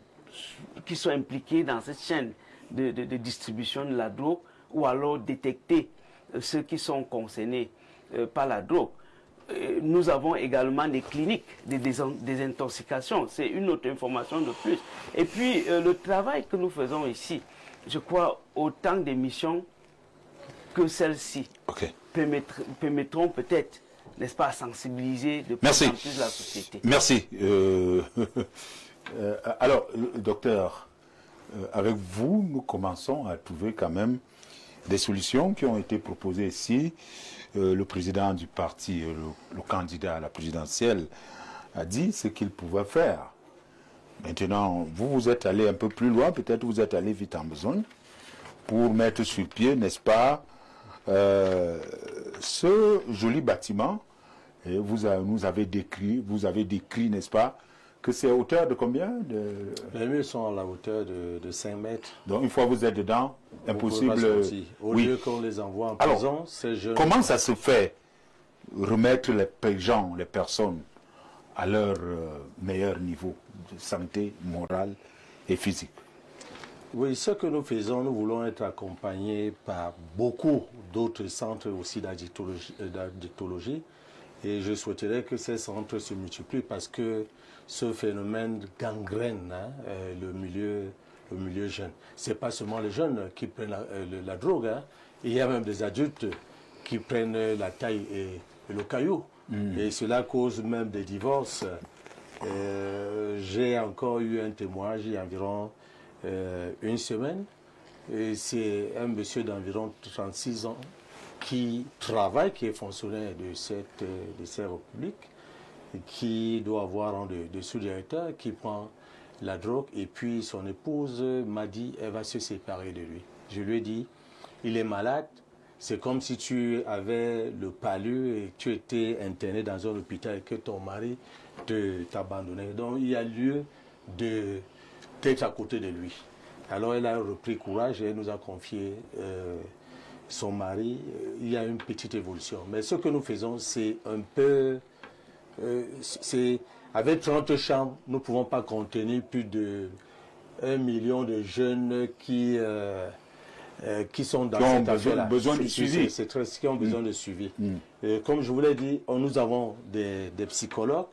impliqués dans cette chaîne de distribution de la drogue, ou alors détecter ceux qui sont concernés par la drogue. Nous avons également des cliniques de désintoxication. C'est une autre information de plus. Et puis, le travail que nous faisons ici, je crois, autant de missions que celles-ci permettront peut-être, n'est-ce pas, à sensibiliser de plus en plus la société. Merci. Alors, docteur, avec vous, nous commençons à trouver quand même des solutions qui ont été proposées ici. Le président du parti, le candidat à la présidentielle, a dit ce qu'il pouvait faire. Maintenant, vous êtes allé un peu plus loin, peut-être vous êtes allé vite en besogne, pour mettre sur pied, n'est-ce pas, ce joli bâtiment. Et vous avez décrit, n'est-ce pas, que c'est à hauteur de combien Les murs sont à la hauteur de 5 mètres. Donc une fois que vous êtes dedans, impossible. Au lieu qu'on les envoie en prison, ces jeunes... Comment ça se fait, remettre les gens, les personnes, à leur meilleur niveau de santé morale et physique? Oui, ce que nous faisons, nous voulons être accompagnés par beaucoup d'autres centres aussi d'addictologie. Et je souhaiterais que ces centres se multiplient parce que ce phénomène gangrène le milieu jeune. Ce n'est pas seulement les jeunes qui prennent la drogue. Il y a même des adultes qui prennent la taille et le caillou. Et cela cause même des divorces. J'ai encore eu un témoignage il y a environ une semaine. C'est un monsieur d'environ 36 ans qui travaille, qui est fonctionnaire de cette république, qui doit avoir un de sous-directeur, qui prend la drogue, et puis son épouse m'a dit, elle va se séparer de lui. Je lui ai dit, il est malade, c'est comme si tu avais le palu et tu étais interné dans un hôpital et que ton mari t'abandonnait. Donc il y a lieu d'être à côté de lui. Alors elle a repris courage et elle nous a confié son mari. Il y a une petite évolution. Mais ce que nous faisons, c'est un peu... avec 30 chambres, nous ne pouvons pas contenir plus de 1 million de jeunes qui sont dans cette affaire-là. Besoin de suivi. Qui ont besoin de suivi. Comme je vous l'ai dit, nous avons des psychologues,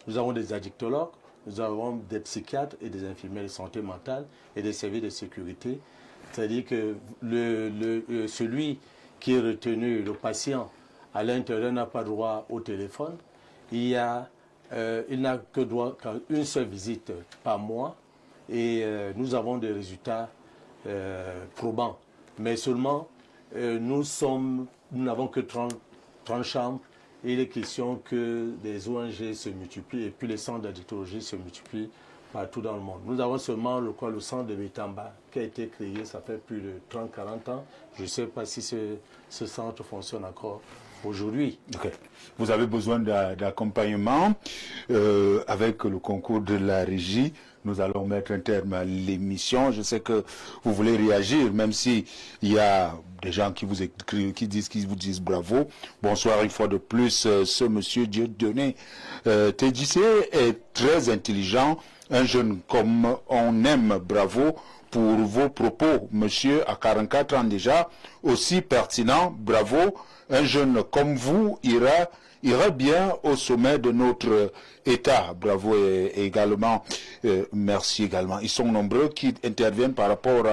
nous avons des addictologues, nous avons des psychiatres et des infirmières de santé mentale et des services de sécurité. C'est-à-dire que celui qui est retenu, le patient, à l'intérieur n'a pas droit au téléphone. Il n'a que droit qu'à une seule visite par mois. Et nous avons des résultats probants. Mais seulement, nous n'avons que 30 chambres. Et il est question que des ONG se multiplient et puis les centres d'addictologie se multiplient partout dans le monde. Nous avons seulement le centre de Mitamba qui a été créé, ça fait plus de 30-40 ans. Je ne sais pas si ce centre fonctionne encore aujourd'hui. Okay. Vous avez besoin d'accompagnement avec le concours de la régie. Nous allons mettre un terme à l'émission. Je sais que vous voulez réagir, même s'il y a des gens qui vous écrivent, qui vous disent bravo. Bonsoir une fois de plus, ce monsieur Dieudonné Tedjissé est très intelligent, un jeune comme on aime, bravo pour vos propos. Monsieur à 44 ans déjà, aussi pertinent, bravo. Un jeune comme vous ira bien au sommet de notre État. Bravo et également, merci également. Ils sont nombreux qui interviennent par rapport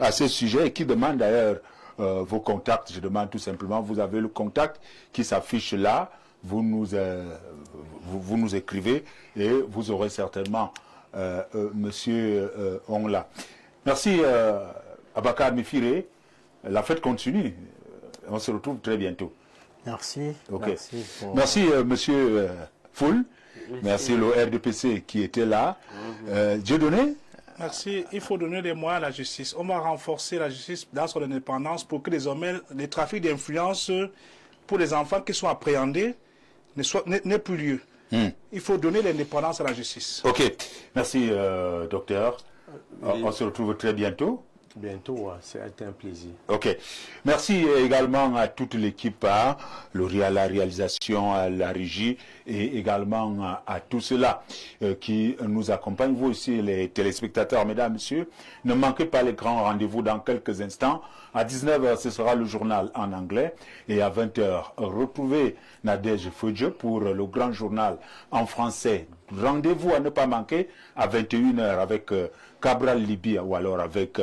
à ce sujet et qui demandent d'ailleurs vos contacts. Je demande tout simplement, vous avez le contact qui s'affiche là, vous nous écrivez et vous aurez certainement Monsieur Ongla. Merci Abakar Mifire. La fête continue. On se retrouve très bientôt. Merci. Okay. Merci Monsieur Foul. Merci le RDPC qui était là. Dieudonné. Merci. Il faut donner des moyens à la justice. On va renforcer la justice dans son indépendance pour que désormais les trafics d'influence pour les enfants qui sont appréhendés n'aient plus lieu. Il faut donner l'indépendance à la justice. Ok. Merci docteur. On se retrouve très bientôt. bientôt, c'est un plaisir. Ok. Merci également à toute l'équipe, à Laurie à la réalisation, à la régie et également à tous ceux-là qui nous accompagnent. Vous aussi, les téléspectateurs, mesdames, messieurs, ne manquez pas les grands rendez-vous dans quelques instants. À 19h, ce sera le journal en anglais et à 20h, retrouvez Nadège Fodje pour le grand journal en français. Rendez-vous à ne pas manquer à 21h avec Cabral Libi ou alors avec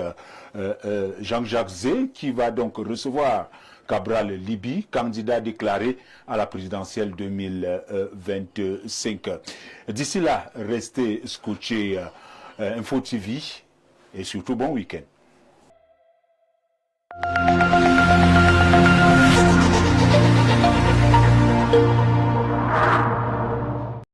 Jean-Jacques Zé qui va donc recevoir Cabral Libi, candidat déclaré à la présidentielle 2025. D'ici là, restez scotchés Info TV et surtout bon week-end.